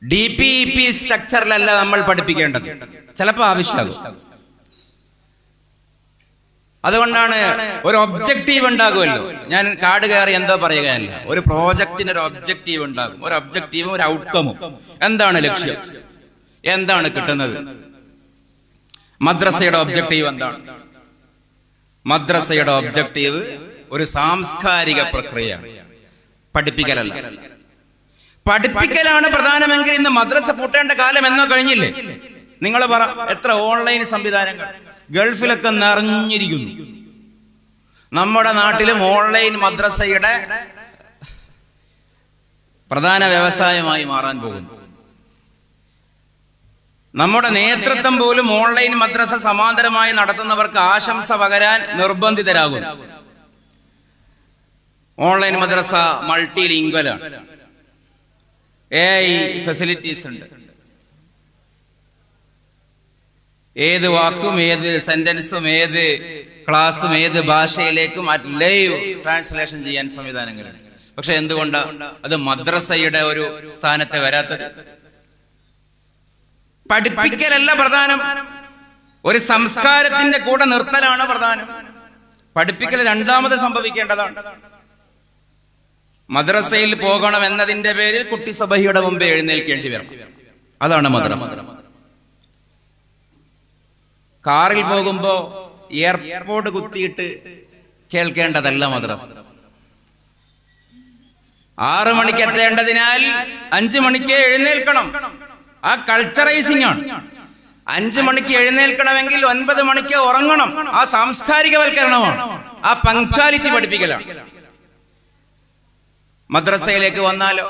DPEP സ്ട്രക്ചറിലല്ല നമ്മൾ പഠിപ്പിക്കേണ്ടത്, ചിലപ്പോൾ ആവശ്യമാകും. അതുകൊണ്ടാണ് ഒരു ഒബ്ജക്റ്റീവ് ഉണ്ടാകുമല്ലോ. ഞാൻ കാട് കയറി എന്തോ പറയുകയല്ല, ഒരു പ്രോജക്റ്റിന് ഒരു ഒബ്ജക്റ്റീവ് ഉണ്ടാകും. ഒരു ഒബ്ജക്റ്റീവും ഒരു ഔട്ട്കമും. എന്താണ് ലക്ഷ്യം, എന്താണ് കിട്ടുന്നത്? മദ്രസയുടെ ഒബ്ജക്റ്റീവ് എന്താണ്? മദ്രസയുടെ ഒബ്ജക്റ്റീവ് ഒരു സാംസ്കാരിക പ്രക്രിയയാണ്, പഠിപ്പിക്കലല്ല. പഠിപ്പിക്കലാണ് പ്രധാനമെങ്കിൽ ഇന്ന് മദ്രസ പൂട്ടേണ്ട കാലം എന്നോ കഴിഞ്ഞില്ലേ? നിങ്ങൾ പറ, എത്ര ഓൺലൈൻ സംവിധാനങ്ങൾ ഗൾഫിലൊക്കെ നിറഞ്ഞിരിക്കുന്നു. നമ്മുടെ നാട്ടിലും ഓൺലൈൻ മദ്രസയുടെ പ്രധാന വ്യവസായമായി മാറാൻ പോകുന്നു. നമ്മുടെ നേതൃത്വം പോലും ഓൺലൈൻ മദ്രസ സമാന്തരമായി നടത്തുന്നവർക്ക് ആശംസ പകരാൻ നിർബന്ധിതരാകും. ഓൺലൈൻ മദ്രസ മൾട്ടി ലിംഗ്വലാണ്, AI ഫെസിലിറ്റീസ് ഉണ്ട്. ഏത് വാക്കും ഏത് സെന്റൻസും ഏത് ക്ലാസ്സും ഏത് ഭാഷയിലേക്കും ലൈവ് ട്രാൻസ്ലേഷൻ ചെയ്യാൻ സംവിധാനങ്ങളുണ്ട്. പക്ഷെ എന്തുകൊണ്ടാണ് അത് മദ്രസയുടെ ഒരു സ്ഥാനത്തെ വരാത്തത്? പഠിപ്പിക്കലല്ല പ്രധാനം, ഒരു സംസ്കാരത്തിന്റെ കൂടെ നിർത്തലാണ് പ്രധാനം. പഠിപ്പിക്കൽ രണ്ടാമത് സംഭവിക്കേണ്ടതാണ്. മദ്രസയിൽ പോകണം എന്നതിന്റെ പേരിൽ കുട്ടി സബഹിയുടെ മുമ്പേ എഴുന്നേൽക്കേണ്ടി വരണം. അതാണ് മദ്രസ. കാറിൽ പോകുമ്പോ എയർപോർട്ട് കുത്തിയിട്ട് കേൾക്കേണ്ടതല്ല മദ്രസ. 6 മണിക്ക് എത്തേണ്ടതിനാൽ 5 മണിക്ക് എഴുന്നേൽക്കണം. ആ കൾച്ചറൈസിംഗ് ആണ്. 5 മണിക്ക് എഴുന്നേൽക്കണമെങ്കിൽ 9 മണിക്ക് ഉറങ്ങണം. ആ സാംസ്കാരികവൽക്കരണമാണ്, ആ പങ്ക്ച്വാലിറ്റി പഠിപ്പിക്കലാണ്. മദ്രസയിലേക്ക് വന്നാലോ,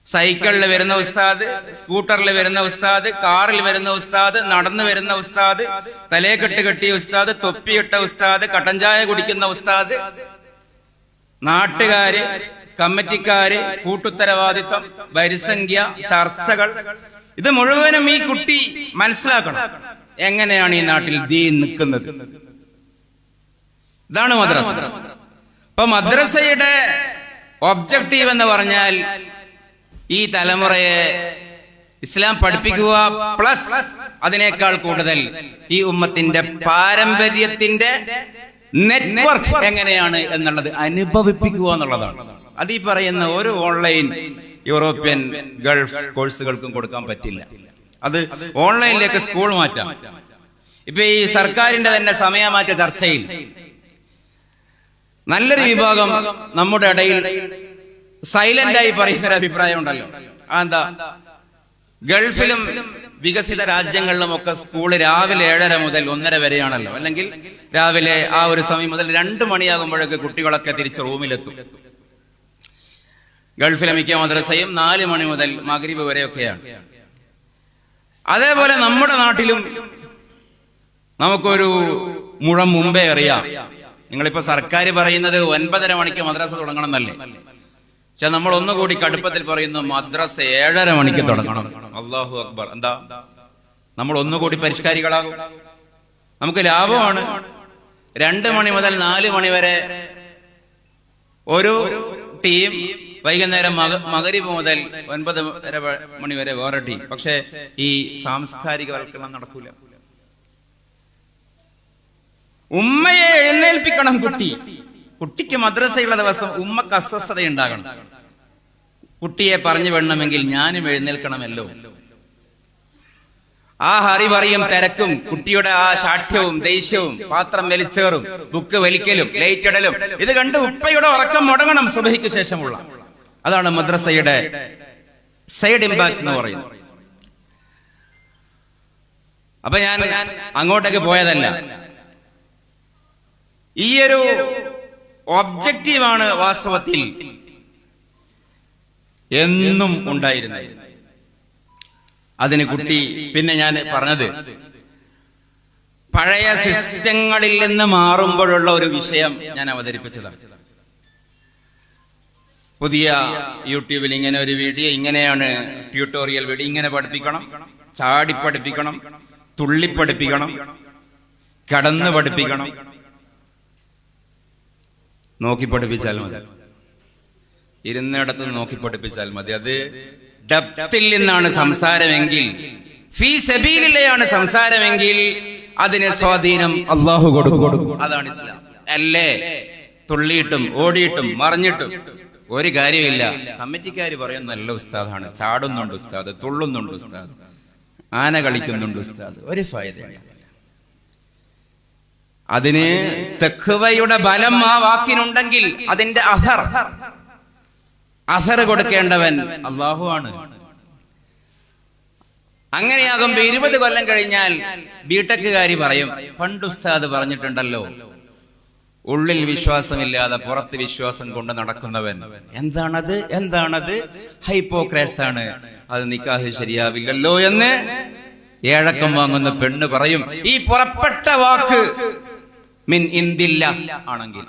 സൈക്കിളിൽ വരുന്ന ഉസ്താദ്, സ്കൂട്ടറിൽ വരുന്ന ഉസ്താദ്, കാറിൽ വരുന്ന ഉസ്താദ്, നടന്നു വരുന്ന ഉസ്താദ്, തലേക്കെട്ട് കെട്ടിയ ഉസ്താദ്, തൊപ്പിയിട്ട ഉസ്താദ്, കട്ടൻചായ കുടിക്കുന്ന ഉസ്താദ്, നാട്ടുകാര്, കമ്മിറ്റിക്കാര്, കൂട്ടുത്തരവാദിത്വം, വരിസംഖ്യ, ചർച്ചകൾ, ഇത് മുഴുവനും ഈ കുട്ടി മനസ്സിലാക്കണം. എങ്ങനെയാണ് ഈ നാട്ടിൽ ദീൻ നിൽക്കുന്നത്? ഇതാണ് മദ്രസ. ഇപ്പൊ മദ്രസയുടെ ഒബ്ജക്റ്റീവ് എന്ന് പറഞ്ഞാൽ ഈ തലമുറയെ ഇസ്ലാം പഠിപ്പിക്കുക, പ്ലസ് അതിനേക്കാൾ കൂടുതൽ ഈ ഉമ്മത്തിന്റെ പാരമ്പര്യത്തിന്റെ നെറ്റ്വർക്ക് എങ്ങനെയാണ് എന്നുള്ളത് അനുഭവിപ്പിക്കുക എന്നുള്ളതാണ്. അത് ഈ പറയുന്ന ഒരു ഓൺലൈൻ യൂറോപ്യൻ ഗൾഫ് കോഴ്സുകൾക്കും കൊടുക്കാൻ പറ്റില്ല. അത് ഓൺലൈനിലേക്ക് സ്കൂൾ മാറ്റാം. ഇപ്പൊ ഈ സർക്കാരിന്റെ തന്നെ സമയമാറ്റ ചർച്ചയിൽ നല്ലൊരു വിഭാഗം നമ്മുടെ ഇടയിൽ സൈലന്റായി പറയുന്ന ഒരു അഭിപ്രായം ഉണ്ടല്ലോ. എന്താ, ഗൾഫിലും വികസിത രാജ്യങ്ങളിലും ഒക്കെ സ്കൂള് രാവിലെ 7:30 മുതൽ 1:30 വരെയാണല്ലോ, അല്ലെങ്കിൽ രാവിലെ ആ ഒരു സമയം മുതൽ 2 മണിയാകുമ്പോഴൊക്കെ കുട്ടികളൊക്കെ തിരിച്ച് റൂമിലെത്തും. ഗൾഫിലെ മിക്ക മദ്രസയും 4 മണി മുതൽ മഗ്രിബ് വരെയൊക്കെയാണ്. അതേപോലെ നമ്മുടെ നാട്ടിലും നമുക്കൊരു മുഴം മുമ്പേ അറിയാം. നിങ്ങളിപ്പോ സർക്കാർ പറയുന്നത് 9:30 മണിക്ക് മദ്രസ തുടങ്ങണം എന്നല്ലേ? പക്ഷെ നമ്മൾ ഒന്നുകൂടി കടുപ്പത്തിൽ പറയുന്നു, മദ്രസ 7:30 മണിക്ക് തുടങ്ങണം. അല്ലാഹു അക്ബർ. എന്താ, നമ്മൾ ഒന്നുകൂടി പരിഷ്കാരികളാകും. നമുക്ക് ലാഭമാണ്. 2 മണി മുതൽ 4 മണി വരെ ഒരു ടീം, വൈകുന്നേരം മഗ്രിബ് മുതൽ 9 മണി വരെ വേറെ ടീം. പക്ഷെ ഈ സാംസ്കാരികവൽക്കരണം നടക്കൂല. ഉമ്മയെ എഴുന്നേൽപ്പിക്കണം. കുട്ടിക്ക് മദ്രസയുള്ള ദിവസം ഉമ്മക്ക് അസ്വസ്ഥത ഉണ്ടാകണം. കുട്ടിയെ പറഞ്ഞു വിടണമെങ്കിൽ ഞാനും എഴുന്നേൽക്കണമല്ലോ. ആ ഹറിവറിയും തിരക്കും, കുട്ടിയുടെ ആ ശാഠ്യവും ദേഷ്യവും, പാത്രം വലിച്ചേറും, ബുക്ക് വലിക്കലും ലൈറ്റ് ഇടലും, ഇത് കണ്ട് ഉപ്പയുടെ ഉറക്കം മുടങ്ങണം സുബഹിക്ക് ശേഷമുള്ള. അതാണ് മദ്രസയുടെ സൈഡ് ഇമ്പാക്ട് എന്ന് പറയുന്നത്. അപ്പൊ ഞാൻ അങ്ങോട്ടേക്ക് പോയതല്ല, ഈയൊരു ഒബ്ജക്റ്റീവാണ് വാസ്തവത്തിൽ എന്നും ഉണ്ടായിരുന്നത്. അതിന് കുട്ടി, പിന്നെ ഞാൻ പറഞ്ഞത് പഴയ സിസ്റ്റങ്ങളിൽ നിന്ന് മാറുമ്പോഴുള്ള ഒരു വിഷയം ഞാൻ അവതരിപ്പിച്ചതാണ്. പുതിയ യൂട്യൂബിൽ ഇങ്ങനെ ഒരു വീഡിയോ, ഇങ്ങനെയാണ് ട്യൂട്ടോറിയൽ വീഡിയോ, ഇങ്ങനെ പഠിപ്പിക്കണം, ചാടി പഠിപ്പിക്കണം, തുള്ളി പഠിപ്പിക്കണം, കടന്ന് പഠിപ്പിക്കണം, നോക്കി പഠിപ്പിച്ചാൽ മതി, ഇരുന്നിടത്ത് നോക്കി പഠിപ്പിച്ചാൽ മതി. അത് ഡെപ്തിൽ നിന്നാണ് സംസാരമെങ്കിൽ, ഫീ സബീലില്ലയാണ് സംസാരമെങ്കിൽ അതിന് സ്വാധീനം അള്ളാഹു കൊടുക്കും. അതാണ് ഇസ്ലാം. അല്ലേ തുള്ളിയിട്ടും ഓടിയിട്ടും മറിഞ്ഞിട്ടും ഒരു കാര്യമില്ല. കമ്മിറ്റിക്കാര് പറയും നല്ല ഉസ്താദാണ്, ചാടുന്നുണ്ട് ഉസ്താദ്, തുള്ളുന്നുണ്ട് ഉസ്താദ്, ആന കളിക്കുന്നുണ്ട് ഉസ്താദ്, ഒരു ഫായതയില്ല. അതിന് തഖ്വയുടെ ബലം ആ വാക്കിനുണ്ടെങ്കിൽ അതിന്റെ അഥർ കൊടുക്കേണ്ടവൻ അല്ലാഹു ആണ്. അങ്ങനെയാകുമ്പോ 20 കൊല്ലം കഴിഞ്ഞാൽ ബിടെക്കുകാരി പറയും, പണ്ട് ഉസ്താദ് പറഞ്ഞിട്ടുണ്ടല്ലോ, ഉള്ളിൽ വിശ്വാസമില്ലാതെ പുറത്ത് വിശ്വാസം കൊണ്ട് നടക്കുന്നവൻ എന്താണത് ഹൈപ്പോക്രേറ്റ്സ് ആണ്, അത് നിക്കാഹ് ശരിയാവില്ലല്ലോ എന്ന് ഏഴക്കം വാങ്ങുന്ന പെണ്ണ് പറയും. ഈ പുറപ്പെട്ട വാക്ക് മിൻ ഇന്ദില്ല ആണെങ്കിൽ,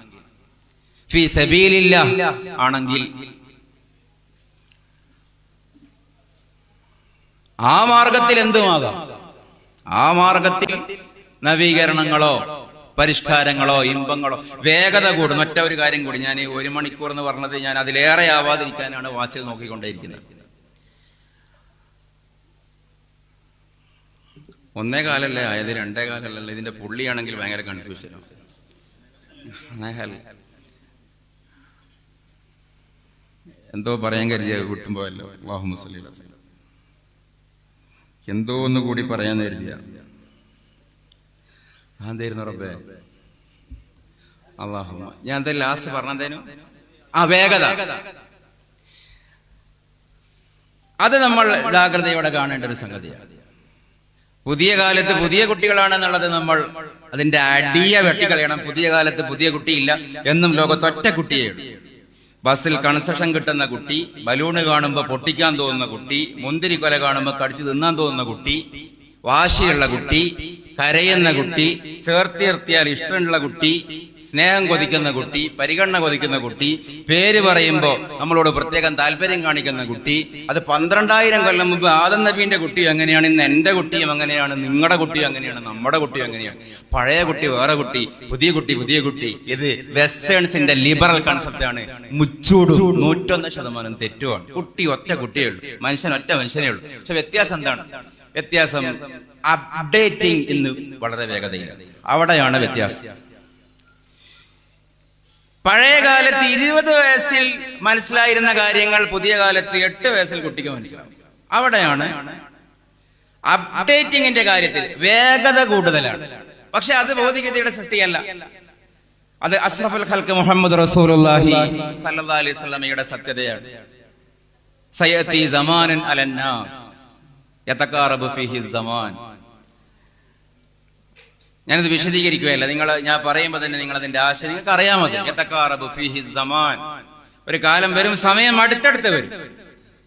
ഫീ സബീലില്ല ആണെങ്കിൽ, ആ മാർഗത്തിൽ എന്തുമാകാം. ആ മാർഗത്തിൽ നവീകരണങ്ങളോ പരിഷ്കാരങ്ങളോ ഇമ്പങ്ങളോ വേഗത കൂടും. ഒറ്റ ഒരു കാര്യം കൂടി, ഞാൻ 1 മണിക്കൂർ എന്ന് പറഞ്ഞത് ഞാൻ അതിലേറെ ആവാതിരിക്കാനാണ് വാച്ചിൽ നോക്കിക്കൊണ്ടേയിരിക്കുന്നത്. 1 കാലല്ലേ ആയത്, 2 കാലല്ലേ. ഇതിന്റെ പുള്ളിയാണെങ്കിൽ ഭയങ്കര കൺഫ്യൂഷനാണ്. എന്തോ പറയാൻ കരുതിയ വിട്ടുമ്പോയല്ലോ. അല്ലാഹു മുസ്ലിം എന്തോ ഒന്ന് കൂടി പറയാൻ കരുതിയ അതായിരുന്നു റബ്ബേ. അല്ലാഹു, ഞാൻ എന്താ ലാസ്റ്റ് പറഞ്ഞതേനു? വേഗത. അത് നമ്മൾ ജാഗ്രതയോടെ കാണേണ്ട ഒരു സംഗതിയാണ്. പുതിയ കാലത്ത് പുതിയ കുട്ടികളാണെന്നുള്ളത് നമ്മൾ അതിന്റെ അടിയ വെട്ടിക്കളയണം. പുതിയ കാലത്ത് പുതിയ കുട്ടിയില്ല, എന്നും ലോകത്ത് ഒറ്റ കുട്ടിയേ ഉള്ളൂ. ബസ്സിൽ കൺസെഷൻ കിട്ടുന്ന കുട്ടി, ബലൂണ് കാണുമ്പോ പൊട്ടിക്കാൻ തോന്നുന്ന കുട്ടി, മുന്തിരി കൊല കാണുമ്പോ കടിച്ചു തിന്നാൻ തോന്നുന്ന കുട്ടി, വാശിയുള്ള കുട്ടി, കരയുന്ന കുട്ടി, ചേർത്തിർത്തിയാൽ ഇഷ്ടമുള്ള കുട്ടി, സ്നേഹം കൊതിക്കുന്ന കുട്ടി, പരിഗണന കൊതിക്കുന്ന കുട്ടി, പേര് പറയുമ്പോ നമ്മളോട് പ്രത്യേകം താല്പര്യം കാണിക്കുന്ന കുട്ടി, അത് 12,000 കൊല്ലം മുമ്പ് ആദം നബീന്റെ കുട്ടി അങ്ങനെയാണ്, ഇന്ന് എന്റെ കുട്ടിയും അങ്ങനെയാണ്, നിങ്ങളുടെ കുട്ടിയും അങ്ങനെയാണ്, നമ്മുടെ കുട്ടിയും അങ്ങനെയാണ്. പഴയ കുട്ടി വേറെ കുട്ടി, പുതിയ കുട്ടി. ഇത് വെസ്റ്റേൺസിന്റെ ലിബറൽ കൺസെപ്റ്റ് ആണ്. മുച്ചൂട് 101% തെറ്റുമാണ്. കുട്ടി ഒറ്റ കുട്ടിയേ ഉള്ളൂ, മനുഷ്യൻ ഒറ്റ മനുഷ്യനേ ഉള്ളൂ. പക്ഷെ വ്യത്യാസം എന്താണ്? വ്യത്യാസം അപ്ഡേറ്റിംഗ് ഇന്ന് വളരെ വേഗതയിലാണ്. അവിടെയാണ് വ്യത്യാസം. പഴയ കാലത്ത് 20 വയസ്സിൽ മനസ്സിലായിരുന്ന കാര്യങ്ങൾ പുതിയ കാലത്ത് 8 വയസ്സിൽ കുട്ടിക്ക് മനസ്സിലാവും. അവിടെയാണ് അപ്ഡേറ്റിംഗിന്റെ കാര്യത്തിൽ വേഗത കൂടുതലാണ്. പക്ഷെ അത് ഭൗതികതയുടെ സൃഷ്ടിയല്ല. അത് അഷ്റഫുൽ ഖൽഖ് മുഹമ്മദ് റസൂലുള്ളാഹി സ്വല്ലല്ലാഹു അലൈഹി വസല്ലമയുടെ സത്യതയാണ്. സയതി സമാനുൻ അലന്നാസ് യതഖാറബു ഫീഹി സമാൻ. ഞാനിത് വിശദീകരിക്കുകയല്ല, ഞാൻ പറയുമ്പോൾ തന്നെ നിങ്ങൾ അതിന്റെ ആശയം നിങ്ങൾക്ക് അറിയാമത്. യതഖാറബു ഫീഹി സമാൻ, ഒരു കാലം വരും, സമയം അടുത്തടുത്ത് വരും.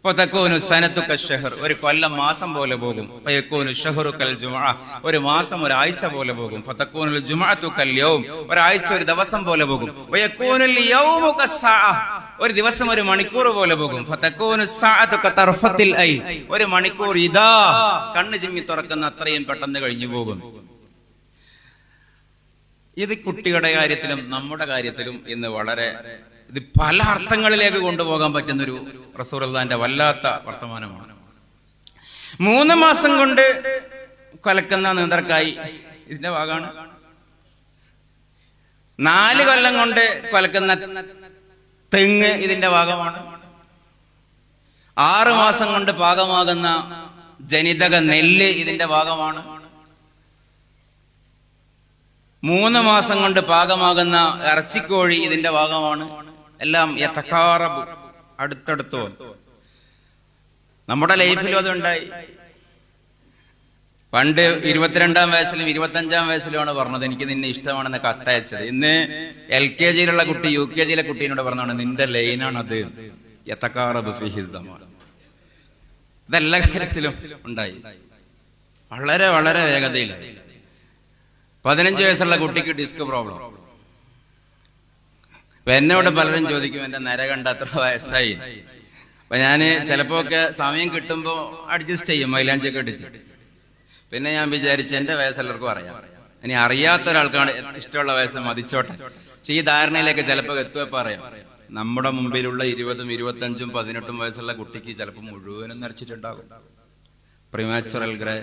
ഫതകൂനു സനതുക ശഹർ, ഒരു കൊല്ലം മാസം പോലെ പോകും. ഫയകൂനു ശഹറു കൽ ജുമുഅ, ഒരു മാസം ഒരാഴ്ച പോലെ പോകും. ഫതകൂനുൽ ജുമുഅതു കൽ യൗം, ഒരാഴ്ച ഒരു ദിവസം പോലെ പോകും. വയകൂനുൽ യൗമു കസ്സഅ, ഒരു ദിവസം ഒരു മണിക്കൂർ പോലെ പോകും. ഫതകൂനു സഅതു കതർഫത്തിൽ ഐൻ, ഒരു മണിക്കൂർ ഇദാ കണ്ണ് ചിമ്മി തുറക്കുന്ന അത്രയും പെട്ടെന്ന് കഴിഞ്ഞു പോകും. ഇത് കുട്ടികളുടെ കാര്യത്തിലും നമ്മുടെ കാര്യത്തിലും ഇന്ന് വളരെ ഇത് പല അർത്ഥങ്ങളിലേക്ക് കൊണ്ടുപോകാൻ പറ്റുന്നൊരു റസൂലുള്ളാഹിന്റെ വല്ലാത്ത വർത്തമാനമാണ്. 3 മാസം കൊണ്ട് കലക്കുന്ന നീന്തർക്കായി ഇതിന്റെ ഭാഗമാണ്. 4 കൊല്ലം കൊണ്ട് കലക്കുന്ന തെങ്ങ് ഇതിന്റെ ഭാഗമാണ്. 6 മാസം കൊണ്ട് പാകമാകുന്ന ജനിതക നെല്ല് ഇതിന്റെ ഭാഗമാണ്. 3 മാസം കൊണ്ട് പാകമാകുന്ന ഇറച്ചിക്കോഴി ഇതിന്റെ ഭാഗമാണ്. എല്ലാം യതഖാറബ്, അടുത്തടുത്തോ. നമ്മുടെ ലൈഫിലും അതുണ്ടായി. പണ്ട് 22-ാം വയസ്സിലും 25-ാം വയസ്സിലുമാണ് പറഞ്ഞത് എനിക്ക് നിന്നെ ഇഷ്ടമാണെന്ന് കത്തയച്ചത്. ഇന്ന് LKG കുട്ടി UKG കുട്ടീനോട് പറഞ്ഞാണ് നിന്റെ ലൈനാണത്. യതഖാറബ് ഫീഹി സമാൻ. ഇതെല്ലാ കാര്യത്തിലും ഉണ്ടായി. വളരെ വളരെ വേഗതയിലായി. 15 വയസ്സുള്ള കുട്ടിക്ക് ഡിസ്ക് പ്രോബ്ലം. അപ്പൊ എന്നോട് പലരും ചോദിക്കും എന്റെ നര കണ്ട എത്ര വയസ്സായി. അപ്പൊ ഞാന് ചിലപ്പോ ഒക്കെ സമയം കിട്ടുമ്പോ അഡ്ജസ്റ്റ് ചെയ്യും, മൈലാഞ്ചൊക്കെ ഇട്ടിട്ട്. പിന്നെ ഞാൻ വിചാരിച്ചു എന്റെ വയസ്സ് എല്ലാവർക്കും അറിയാം, ഇനി അറിയാത്ത ഒരാൾക്കാണ് ഇഷ്ടമുള്ള വയസ്സ് മതിച്ചോട്ടെ. പക്ഷെ ഈ ധാരണയിലേക്ക് ചിലപ്പോ എത്തുവപ്പോ അറിയാം, നമ്മുടെ മുമ്പിലുള്ള 20, 25, 18 വയസ്സുള്ള കുട്ടിക്ക് ചിലപ്പോൾ മുഴുവനും നരച്ചിട്ടുണ്ടാകും. പ്രിമാച്ചുറൽ ഗ്രേ.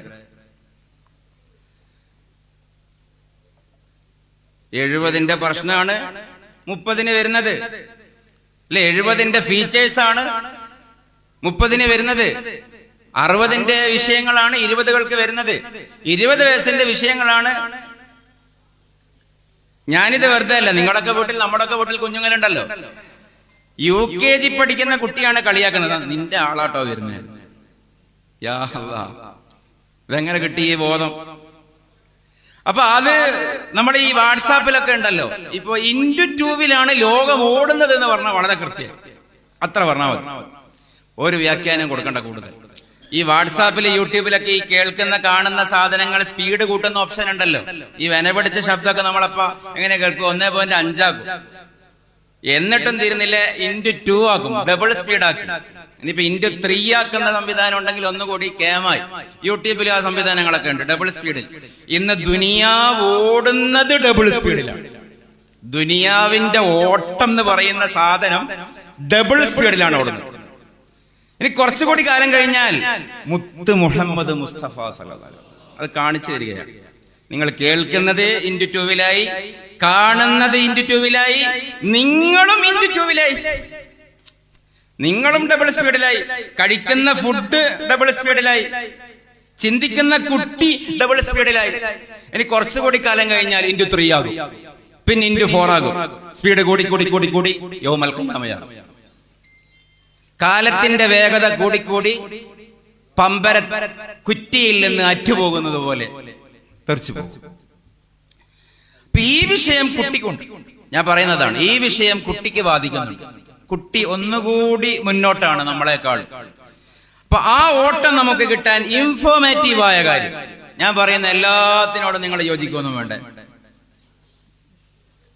70-ന്റെ പ്രശ്നമാണ് 30-ന് വരുന്നത് അല്ലെ? 70-ന്റെ ഫീച്ചേഴ്സ് ആണ് 30-ന് വരുന്നത്. 60-ന്റെ വിഷയങ്ങളാണ് 20-കൾക്ക് വരുന്നത്. 20 വയസ്സിന്റെ വിഷയങ്ങളാണ്. ഞാനിത് വെറുതെ അല്ല, നിങ്ങളൊക്കെ വീട്ടിൽ നമ്മുടെയൊക്കെ വീട്ടിൽ കുഞ്ഞുങ്ങളുണ്ടല്ലോ. UKG പഠിക്കുന്ന കുട്ടിയാണ് കളിയാക്കുന്നത്, നിന്റെ ആളാട്ടോ വരുന്നത്. യാ അല്ലാഹ്, ഇതെങ്ങനെ കിട്ടി ഈ ബോധം? അപ്പൊ അത് നമ്മുടെ ഈ വാട്സാപ്പിലൊക്കെ ഉണ്ടല്ലോ. ഇപ്പൊ into2-വിലാണ് ലോകം ഓടുന്നത് എന്ന് പറഞ്ഞാൽ വളരെ കൃത്യം. അത്ര പറഞ്ഞാൽ മതി, ഒരു വ്യാഖ്യാനം കൊടുക്കേണ്ട കൂടുതൽ. ഈ വാട്സാപ്പിൽ യൂട്യൂബിലൊക്കെ ഈ കേൾക്കുന്ന കാണുന്ന സാധനങ്ങൾ സ്പീഡ് കൂട്ടുന്ന ഓപ്ഷൻ ഉണ്ടല്ലോ. ഈ വെനപിടിച്ച ശബ്ദമൊക്കെ നമ്മളപ്പ എങ്ങനെ കേൾക്കും? 1.5 ആക്കും. എന്നിട്ടും തീരുന്നില്ല, into2 ആക്കും, ഡബിൾ സ്പീഡ് ആക്കി. ഇനിയിപ്പോ into3 ആക്കുന്ന സംവിധാനം ഉണ്ടെങ്കിൽ ഒന്നുകൂടി കേമായി. യൂട്യൂബിൽ ആ സംവിധാനങ്ങളൊക്കെ ഉണ്ട് ഡബിൾ സ്പീഡിൽ. ഇന്ന് ദുനിയാവ് ഓടുന്നത് ഡബിൾ സ്പീഡിലാണ്. ദുനിയാവിന്റെ ഓട്ടം എന്ന് പറയുന്ന സാധനം ഡബിൾ സ്പീഡിലാണ് ഓടുന്നത്. ഇനി കുറച്ചുകൂടി കാലം കഴിഞ്ഞാൽ മുത്ത് മുഹമ്മദ് മുസ്തഫ സല്ലല്ലാഹു അലൈഹി വസല്ലം അത് കാണിച്ചു തരികയാണ്. നിങ്ങൾ കേൾക്കുന്നത് into2-വിലായി, കാണുന്നത് into2-വിലായി, നിങ്ങളും into2-വിലായി, നിങ്ങളും ഡബിൾ സ്പീഡിലായി, കഴിക്കുന്ന ഫുഡ് ഡബിൾ സ്പീഡിലായി, ചിന്തിക്കുന്ന കുട്ടി ഡബിൾ സ്പീഡിലായി. ഇനി കുറച്ചുകൂടി കാലം കഴിഞ്ഞാൽ into3 ആകും, പിന്നെ into4 ആകും. സ്പീഡ് കൂടി കൂടി കൂടി കൂടി യൗമൽ ഖിയാമയാകും. കാലത്തിന്റെ വേഗത കൂടിക്കൂടി പമ്പര കുറ്റിയിൽ നിന്ന് അറ്റുപോകുന്നത് പോലെ തെറിച്ചു പോകും. ഈ വിഷയം കുട്ടിക്കുണ്ട്, ഞാൻ പറയുന്നതാണ്. ഈ വിഷയം കുട്ടിക്ക് ബാധിക്കുന്നുണ്ട്. കുട്ടി ഒന്നുകൂടി മുന്നോട്ടാണ് നമ്മളെക്കാൾ. അപ്പൊ ആ ഓട്ടം നമുക്ക് കിട്ടാൻ ഇൻഫോർമേറ്റീവായ കാര്യം, ഞാൻ പറയുന്ന എല്ലാത്തിനോടും നിങ്ങൾ യോജിക്കൊന്നും വേണ്ട.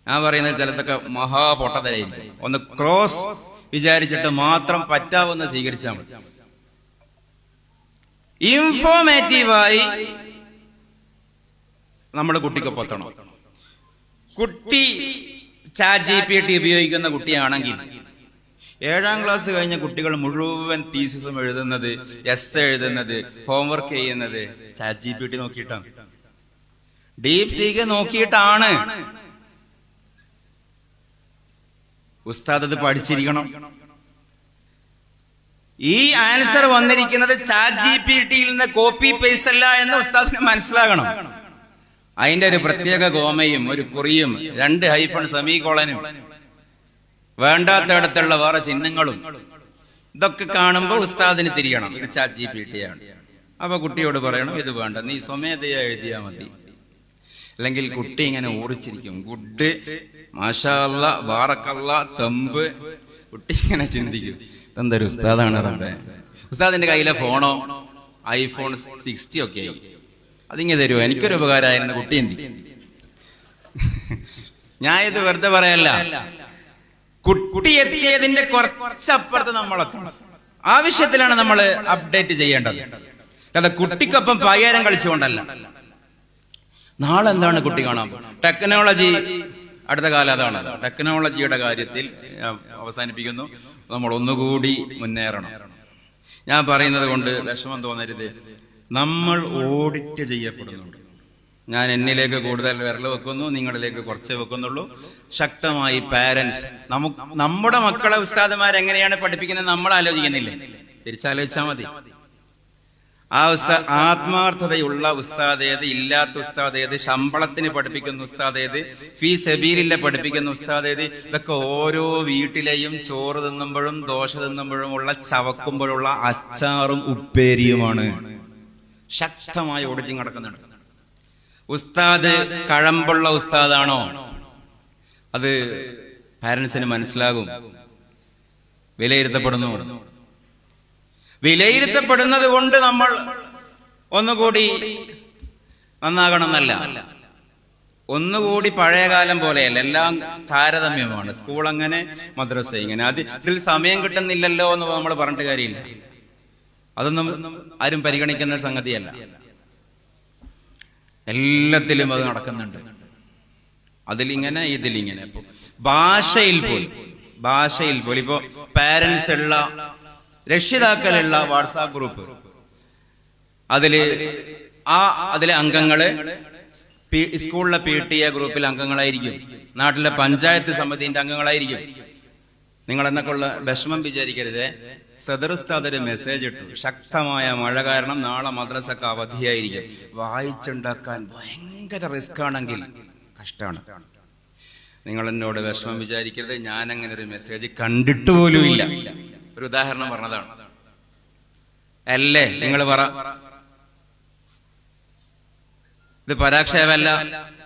ഞാൻ പറയുന്നത് ചിലതൊക്കെ മഹാപൊട്ടതരായിരിക്കും. ഒന്ന് ക്രോസ് വിചാരിച്ചിട്ട് മാത്രം പറ്റാവുന്ന സ്വീകരിച്ചാൽ മതി. ഇൻഫോർമേറ്റീവായി നമ്മൾ കുട്ടിക്കൊപ്പം എത്തണം. കുട്ടി ChatGPT ഉപയോഗിക്കുന്ന കുട്ടിയാണെങ്കിൽ 7ാം ക്ലാസ് കഴിഞ്ഞ കുട്ടികൾ മുഴുവൻ തീസിസും എഴുതുന്നത്, എസ് എഴുതുന്നത്, ഹോംവർക്ക് ചെയ്യുന്നത് ChatGPT നോക്കിയിട്ടാണ്, ഡീപ് സീക്ക് നോക്കിയിട്ടാണ്. ഉസ്താദ് അത് പഠിച്ചിരിക്കണം. ഈ ആൻസർ വന്നിരിക്കുന്നത് ChatGPT-യിൽ നിന്ന് കോപ്പി പേസ്റ്റ് അല്ല എന്ന് ഉസ്താദിന് മനസ്സിലാകണം. അതിന്റെ ഒരു പ്രത്യേക ഗോമയും ഒരു കുറിയും 2 ഹൈഫൺ സെമികോളനും വേണ്ടാത്തടത്തുള്ള വേറെ ചിഹ്നങ്ങളും ഇതൊക്കെ കാണുമ്പോൾ ഉസ്താദിന് തിരിയണം, ഇത് ChatGPT-യാണ്. അപ്പൊ കുട്ടിയോട് പറയണം ഇത് വേണ്ട, നീ സ്വമേധയാ എഴുതിയാ മതി. അല്ലെങ്കിൽ കുട്ടി ഇങ്ങനെ ഊറിച്ചിരിക്കും, ഗുഡ്, മാഷാ അല്ലാ, ബാറക്കല്ലാ, തമ്പ്. കുട്ടി ഇങ്ങനെ ചിന്തിക്കും, എന്തൊരു ഉസ്താദാണ് റബ്ബേ. ഉസ്താദിന്റെ കയ്യിലെ ഫോണോ iPhone 60 ഒക്കെ ആയി, അതിങ്ങനെ തരുമോ, എനിക്കൊരു ഉപകാരമായിരുന്നു. കുട്ടി ചിന്തിക്കും. ഞാൻ ഇത് വെറുതെ പറയല്ല, കുട്ടി എത്തിയതിന്റെ കുറച്ചപ്പുറത്ത് നമ്മളെത്തണം. ആവശ്യത്തിലാണ് നമ്മൾ അപ്ഡേറ്റ് ചെയ്യേണ്ടത്, അല്ലാതെ കുട്ടിക്കൊപ്പം പകരം കളിച്ചുകൊണ്ടല്ല. നാളെ എന്താണ് കുട്ടി കാണാൻ? ടെക്നോളജി അടുത്ത കാലം അതാണ്. ടെക്നോളജിയുടെ കാര്യത്തിൽ അവസാനിപ്പിക്കുന്നു. നമ്മൾ ഒന്നുകൂടി മുന്നേറണം. ഞാൻ പറയുന്നത് കൊണ്ട് വിഷമം തോന്നരുത്. നമ്മൾ ഓഡിറ്റ് ചെയ്യപ്പെടുന്നുണ്ട്. ഞാൻ എന്നിലേക്ക് കൂടുതൽ വിരൽ വെക്കുന്നു, നിങ്ങളിലേക്ക് കുറച്ചേ വെക്കുന്നുള്ളൂ. ശക്തമായി പാരന്റ്സ്, നമ്മുടെ മക്കളെ ഉസ്താദുമാർ എങ്ങനെയാണ് പഠിപ്പിക്കുന്നത് നമ്മൾ ആലോചിക്കുന്നില്ലേ? തിരിച്ചാലോചിച്ചാൽ മതി. ആ ആത്മാർത്ഥതയുള്ള ഉസ്താദ് ഏത്, ഇല്ലാത്ത ഉസ്താദ് ഏത്, ശമ്പളത്തിന് പഠിപ്പിക്കുന്ന ഉസ്താദ് ഏത്, ഫീ സബീലില്ല പഠിപ്പിക്കുന്ന ഉസ്താദ് ഏത്, ഇതൊക്കെ ഓരോ വീട്ടിലെയും ചോറ് തിന്നുമ്പോഴും ദോശ തിന്നുമ്പോഴും ഉള്ള ചവക്കുമ്പോഴുള്ള അച്ചാറും ഉപ്പേരിയുമാണ്. ശക്തമായ ഓഡിറ്റിംഗ് നടക്കുന്നുണ്ട്. ഉസ്താദ് കഴമ്പുള്ള ഉസ്താദാണോ അത് പാരന്റ്സിന് മനസ്സിലാകും. വിലയിരുത്തപ്പെടുന്നത് കൊണ്ട് നമ്മൾ ഒന്നുകൂടി നന്നാകണം എന്നല്ല, ഒന്നുകൂടി പഴയകാലം പോലെയല്ല, എല്ലാം താരതമ്യമാണ്. സ്കൂൾ അങ്ങനെ, മദ്രസ ഇങ്ങനെ. അതിൽ സമയം കിട്ടുന്നില്ലല്ലോ എന്ന് നമ്മൾ പറഞ്ഞിട്ട് കാര്യമില്ല. അതൊന്നും ആരും പരിഗണിക്കുന്ന സംഗതിയല്ല. എല്ലാത്തിലും അത് നടക്കുന്നുണ്ട്. അതിലിങ്ങനെ ഇതിലിങ്ങനെ. ഭാഷയിൽ പോലും ഇപ്പോ പാരന്റ്സ് ഉള്ള, രക്ഷിതാക്കളുള്ള വാട്സാപ്പ് ഗ്രൂപ്പ്, അതിലെ അംഗങ്ങള് സ്കൂളിലെ PTA ഗ്രൂപ്പിലെ അംഗങ്ങളായിരിക്കും, നാട്ടിലെ പഞ്ചായത്ത് സമിതിന്റെ അംഗങ്ങളായിരിക്കും. നിങ്ങൾ എന്നൊക്കെയുള്ള വിഷമം വിചാരിക്കരുതേ. സദർ ഉസ്താദ് ഒരു മെസ്സേജ് ഇട്ടു, ശക്തമായ മഴ കാരണം നാളെ മദ്രസക്ക് അവധിയായിരിക്കും, വായിച്ചുണ്ടാക്കാൻ ഭയങ്കര റിസ്ക് ആണെങ്കിൽ കഷ്ടാണ്. നിങ്ങൾ എന്നോട് വിഷമം വിചാരിക്കരുത്, ഞാൻ അങ്ങനെ ഒരു മെസ്സേജ് കണ്ടിട്ട് പോലും ഇല്ല. ഒരു ഉദാഹരണം പറഞ്ഞതാണ് അല്ലേ. നിങ്ങൾ പറ, ഇത് പരാക്ഷേപമല്ല.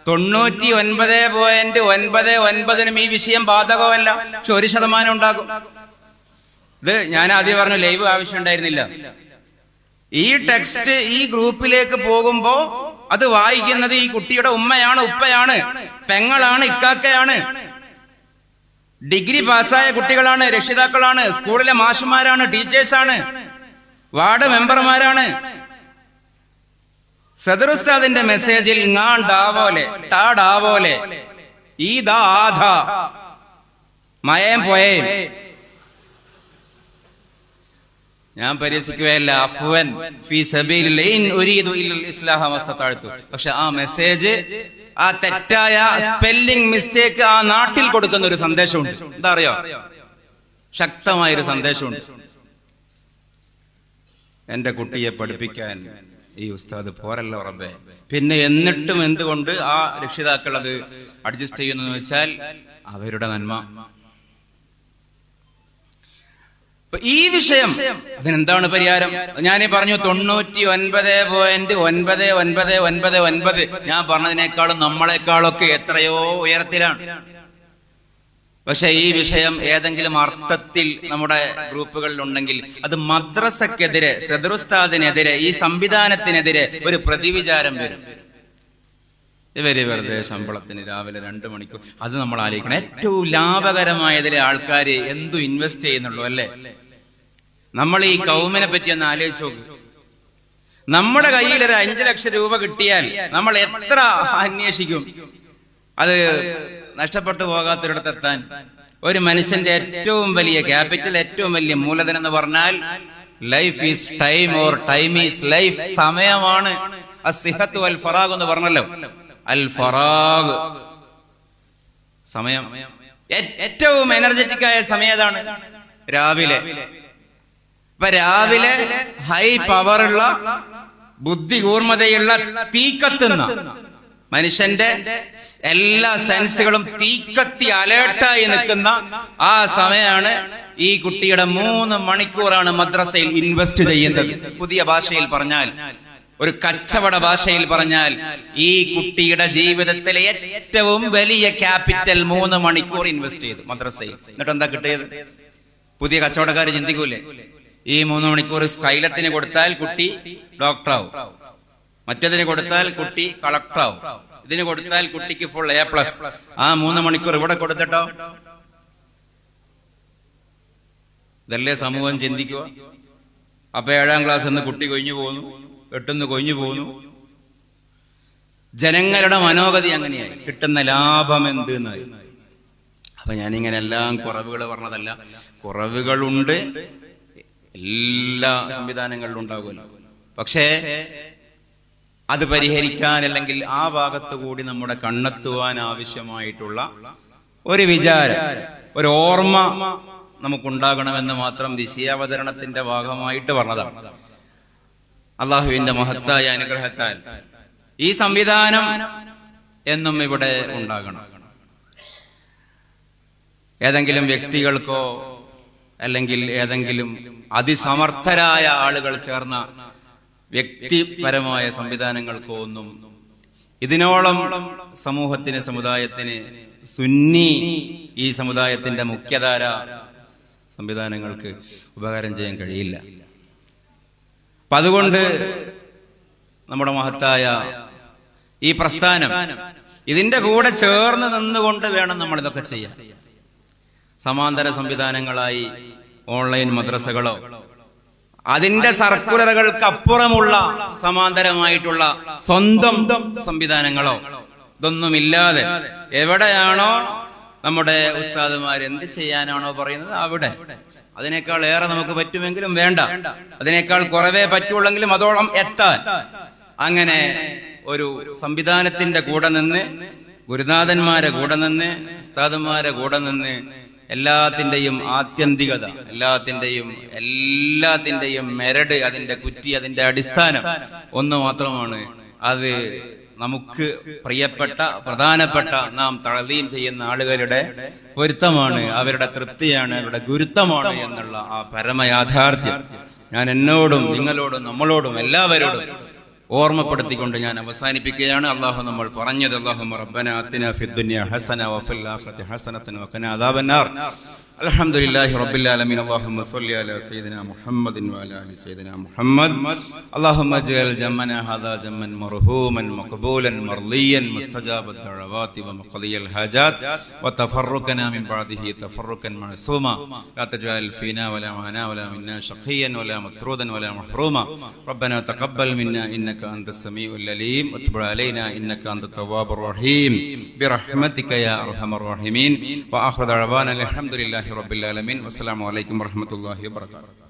99.99 ഈ വിഷയം ബാധകമല്ല. പക്ഷെ 1% ഉണ്ടാകും. ഇത് ഞാൻ ആദ്യം പറഞ്ഞു, ലൈവ് ആവശ്യം ഉണ്ടായിരുന്നില്ല. ഈ ടെക്സ്റ്റ് ഈ ഗ്രൂപ്പിലേക്ക് പോകുമ്പോ അത് വായിക്കുന്നത് ഈ കുട്ടിയുടെ ഉമ്മയാണ്, ഉപ്പയാണ്, പെങ്ങളാണ്, ഇക്കാക്കയാണ്, ഡിഗ്രി പാസ്സായ കുട്ടികളാണ്, രക്ഷിതാക്കളാണ്, സ്കൂളിലെ മാഷുമാരാണ്, ടീച്ചേഴ്സാണ്, വാർഡ് മെമ്പർമാരാണ്. സദർ ഉസ്താദിന്റെ മെസ്സേജിൽ ടാഡാവോലെ ഈദാ ആധ മയം പോയേം, ഞാൻ പരിഹസിക്കുകയല്ല, അഫ്വൻ ഫീ സബീലില്ലാഹി ഇൻ ഉരീദു ഇല്ലൽ ഇസ്ലാഹ മസ്തതഅതു. പക്ഷെ ആ മെസ്സേജ്, ആ തെറ്റായ സ്പെല്ലിംഗ് മിസ്റ്റേക്ക് ആ നാട്ടിൽ കൊടുക്കുന്ന ഒരു സന്ദേശമുണ്ട്. എന്താ അറിയോ? ശക്തമായൊരു സന്ദേശമുണ്ട്. എന്റെ കുട്ടിയെ പഠിപ്പിക്കാൻ ഈ ഉസ്താദ് പോരല്ലോ റബ്ബേ. പിന്നെ എന്നിട്ടും എന്തുകൊണ്ട് ആ രക്ഷിതാക്കൾ അത് അഡ്ജസ്റ്റ് ചെയ്യുന്നു വെച്ചാൽ അവരുടെ നന്മ. ഈ വിഷയം അതിനെന്താണ് പരിഹാരം? ഞാനീ പറഞ്ഞു 99.9999. ഞാൻ പറഞ്ഞതിനേക്കാളും നമ്മളെക്കാളൊക്കെ എത്രയോ ഉയരത്തിലാണ്. പക്ഷെ ഈ വിഷയം ഏതെങ്കിലും അർത്ഥത്തിൽ നമ്മുടെ ഗ്രൂപ്പുകളിൽ ഉണ്ടെങ്കിൽ അത് മദ്രസക്കെതിരെ, സദറുസ്താദിനെതിരെ, ഈ സംവിധാനത്തിനെതിരെ ഒരു പ്രതിവിചാരം വരും. ഇവര് വെറുതെ ശമ്പളത്തിന് രാവിലെ 2 മണിക്കൂർ, അത് നമ്മൾ ആലോചിക്കണം. ഏറ്റവും ലാഭകരമായതിലെ ആൾക്കാർ എന്തു ഇൻവെസ്റ്റ് ചെയ്യുന്നുള്ളൂ അല്ലേ? നമ്മൾ ഈ കൗമിനെ പറ്റി ഒന്ന് ആലോചിച്ച് നോക്കും. നമ്മുടെ കയ്യിൽ ഒരു 5 ലക്ഷം രൂപ കിട്ടിയാൽ നമ്മൾ എത്ര അന്വേഷിക്കും അത് നഷ്ടപ്പെട്ടു പോകാത്തൊരിടത്തെത്താൻ. ഒരു മനുഷ്യന്റെ ഏറ്റവും വലിയ ക്യാപിറ്റൽ, ഏറ്റവും വലിയ മൂലധനം എന്ന് പറഞ്ഞാൽ life is time or time is life. സമയമാണ്. അസ്സിഹത്തു അൽ ഫറാഗ് എന്ന് പറഞ്ഞല്ലോ. അൽ ഫറാഗ്, സമയം. ഏറ്റവും എനർജറ്റിക് ആയ സമയം ഏതാണ്? രാവിലെ. ഇപ്പൊ രാവിലെ ഹൈ പവറുള്ള, ബുദ്ധി കൂർമ്മതയുള്ള, തീക്കത്തുന്ന, മനുഷ്യന്റെ എല്ലാ സെൻസുകളും തീക്കത്തി അലേർട്ടായി നിൽക്കുന്ന ആ സമയമാണ്. ഈ കുട്ടിയുടെ 3 മണിക്കൂറാണ് മദ്രസയിൽ ഇൻവെസ്റ്റ് ചെയ്യുന്നത്. പുതിയ ഭാഷയിൽ പറഞ്ഞാൽ, ഒരു കച്ചവട ഭാഷയിൽ പറഞ്ഞാൽ, ഈ കുട്ടിയുടെ ജീവിതത്തിലെ ഏറ്റവും വലിയ ക്യാപിറ്റൽ 3 മണിക്കൂർ ഇൻവെസ്റ്റ് ചെയ്തു മദ്രസയിൽ. എന്നിട്ട് എന്താ കിട്ടിയത്? പുതിയ കച്ചവടക്കാർ ചിന്തിക്കൂലേ, ഈ 3 മണിക്കൂർ സ്കൈലറ്റിന് കൊടുത്താൽ കുട്ടി ഡോക്ടറാവും, മറ്റേതിന് കൊടുത്താൽ കുട്ടി കളക്ടറാവും, ഇതിന് കൊടുത്താൽ കുട്ടിക്ക് ഫുൾ A+. ആ 3 മണിക്കൂർ ഇവിടെ കൊടുത്തിട്ടോ? ഇതല്ലേ സമൂഹം ചിന്തിക്കുക. അപ്പൊ 7ാം ക്ലാസ് എന്ന് കുട്ടി കൊഴിഞ്ഞു പോകുന്നു, 8 കൊഴിഞ്ഞു പോകുന്നു. ജനങ്ങളുടെ മനോഗതി അങ്ങനെയായി. കിട്ടുന്ന ലാഭം എന്തെന്നായി. അപ്പൊ ഞാനിങ്ങനെ എല്ലാം കുറവുകൾ പറഞ്ഞതല്ല, കുറവുകളുണ്ട്, എല്ലാ സംവിധാനങ്ങളിലും ഉണ്ടാകുമല്ലോ. പക്ഷേ അത് പരിഹരിക്കാൻ, അല്ലെങ്കിൽ ആ ഭാഗത്ത് കൂടി നമ്മുടെ കണ്ണെത്തുവാൻ ആവശ്യമായിട്ടുള്ള ഒരു വിചാരം, ഒരു ഓർമ്മ നമുക്കുണ്ടാകണമെന്ന് മാത്രം വിഷയാവതരണത്തിന്റെ ഭാഗമായിട്ട് പറഞ്ഞതാണ്. അള്ളാഹുവിന്റെ മഹത്തായ അനുഗ്രഹത്താൽ ഈ സംവിധാനം എന്നും ഇവിടെ ഉണ്ടാകണം. ഏതെങ്കിലും വ്യക്തികൾക്കോ അല്ലെങ്കിൽ ഏതെങ്കിലും അതിസമർത്ഥരായ ആളുകൾ ചേർന്ന വ്യക്തിപരമായ സംവിധാനങ്ങൾക്കോ ഒന്നും ഇതിനോളം സമൂഹത്തിന്, സമുദായത്തിന്, സുന്നി ഈ സമുദായത്തിന്റെ മുഖ്യധാര സംവിധാനങ്ങൾക്ക് ഉപകാരം ചെയ്യാൻ കഴിയില്ല. അപ്പൊ അതുകൊണ്ട് നമ്മുടെ മഹത്തായ ഈ പ്രസ്ഥാനം ഇതിന്റെ കൂടെ ചേർന്ന് നിന്നുകൊണ്ട് വേണം നമ്മൾ ഇതൊക്കെ ചെയ്യാൻ. സമാന്തര സംവിധാനങ്ങളായി ഓൺലൈൻ മദ്രസകളോ അതിന്റെ സർക്കുലറുകൾക്കപ്പുറമുള്ള സമാന്തരമായിട്ടുള്ള സ്വന്തം സംവിധാനങ്ങളോ ഇതൊന്നുമില്ലാതെ എവിടെയാണോ നമ്മുടെ ഉസ്താദുമാർ എന്ത് ചെയ്യാനാണോ പറയുന്നത് അവിടെ, അതിനേക്കാൾ ഏറെ നമുക്ക് പറ്റുമെങ്കിലും വേണ്ട, അതിനേക്കാൾ കുറവേ പറ്റുള്ളെങ്കിലും അതോളം എത്താൻ, അങ്ങനെ ഒരു സംവിധാനത്തിന്റെ കൂടെ നിന്ന്, ഗുരുനാഥന്മാരെ കൂടെ നിന്ന്, ഉസ്താദന്മാരെ കൂടെ നിന്ന് എല്ലാത്തിന്റെയും ആത്യന്തികത, എല്ലാത്തിന്റെയും മെരട്, അതിന്റെ കുറ്റി, അതിന്റെ അടിസ്ഥാനം ഒന്ന് മാത്രമാണ്. അത് നമുക്ക് പ്രിയപ്പെട്ട, പ്രധാനപ്പെട്ട, നാം തഅ്ലീം ചെയ്യുന്ന ആളുകളുടെ പൊരുത്തമാണ്, അവരുടെ തൃപ്തിയാണ്, അവരുടെ ഗുരുത്വമാണ് എന്നുള്ള ആ പരമയാഥാർത്ഥ്യം ഞാൻ എന്നോടും നിങ്ങളോടും നമ്മളോടും എല്ലാവരോടും ഓർമ്മപ്പെടുത്തിക്കൊണ്ട് ഞാൻ അവസാനിപ്പിക്കുകയാണ്. അള്ളാഹു നമ്മൾ പറഞ്ഞത്, അല്ലാഹുമ്മ റബ്ബനാ ആതിനാ ഫിദ്ദുനിയ ഹസന വഫിൽ ആഖിറതി ഹസനതൻ വഖിനാ അദാബന്നാർ. അൽഹംദുലില്ലാഹി റബ്ബിൽ ആലമീൻ. അല്ലാഹുമ്മ സ്വല്ലി അലാ സയ്യിദിനാ മുഹമ്മദിൻ വഅലാ ആലി സയ്യിദിനാ മുഹമ്മദ്. അല്ലാഹുമ്മ ജഅൽ ജമ്മനാ ഹാദാ ജമ്മൻ മർഹൂമൻ മഖ്ബൂലൻ മർളിയൻ മുസ്തജാബത് ദഅവാതി വമഖദിയൽ ഹാജാത് വതഫറഖനാ മിൻ ബഅദിഹി തഫറഖൻ മഅസൂമാ ലാ തജഅൽ ഫീനാ വലാ മഅനാ വലാ മിന്നാ ശഖിയൻ വലാ മത്റൂദൻ വലാ മഹ്റൂമാ. റബ്ബനാ തഖബ്ബൽ മിന്നാ ഇന്നക അൻതസ് സമീഉൽ അലീം വതുബ് അലൈനാ ഇന്നക അൻതത് തവ്വാബുർ റഹീം ബിറഹ്മതിക യാ അർഹമർ റഹീമീൻ. വആഖിറു ദഅവാനാ അൽഹംദുലില്ലാഹി റബ്ബിൽ ആലമീൻ. വസ്സലാമു അലൈക്കും വറഹ്മത്തുള്ളാഹി വബറകാതുഹു.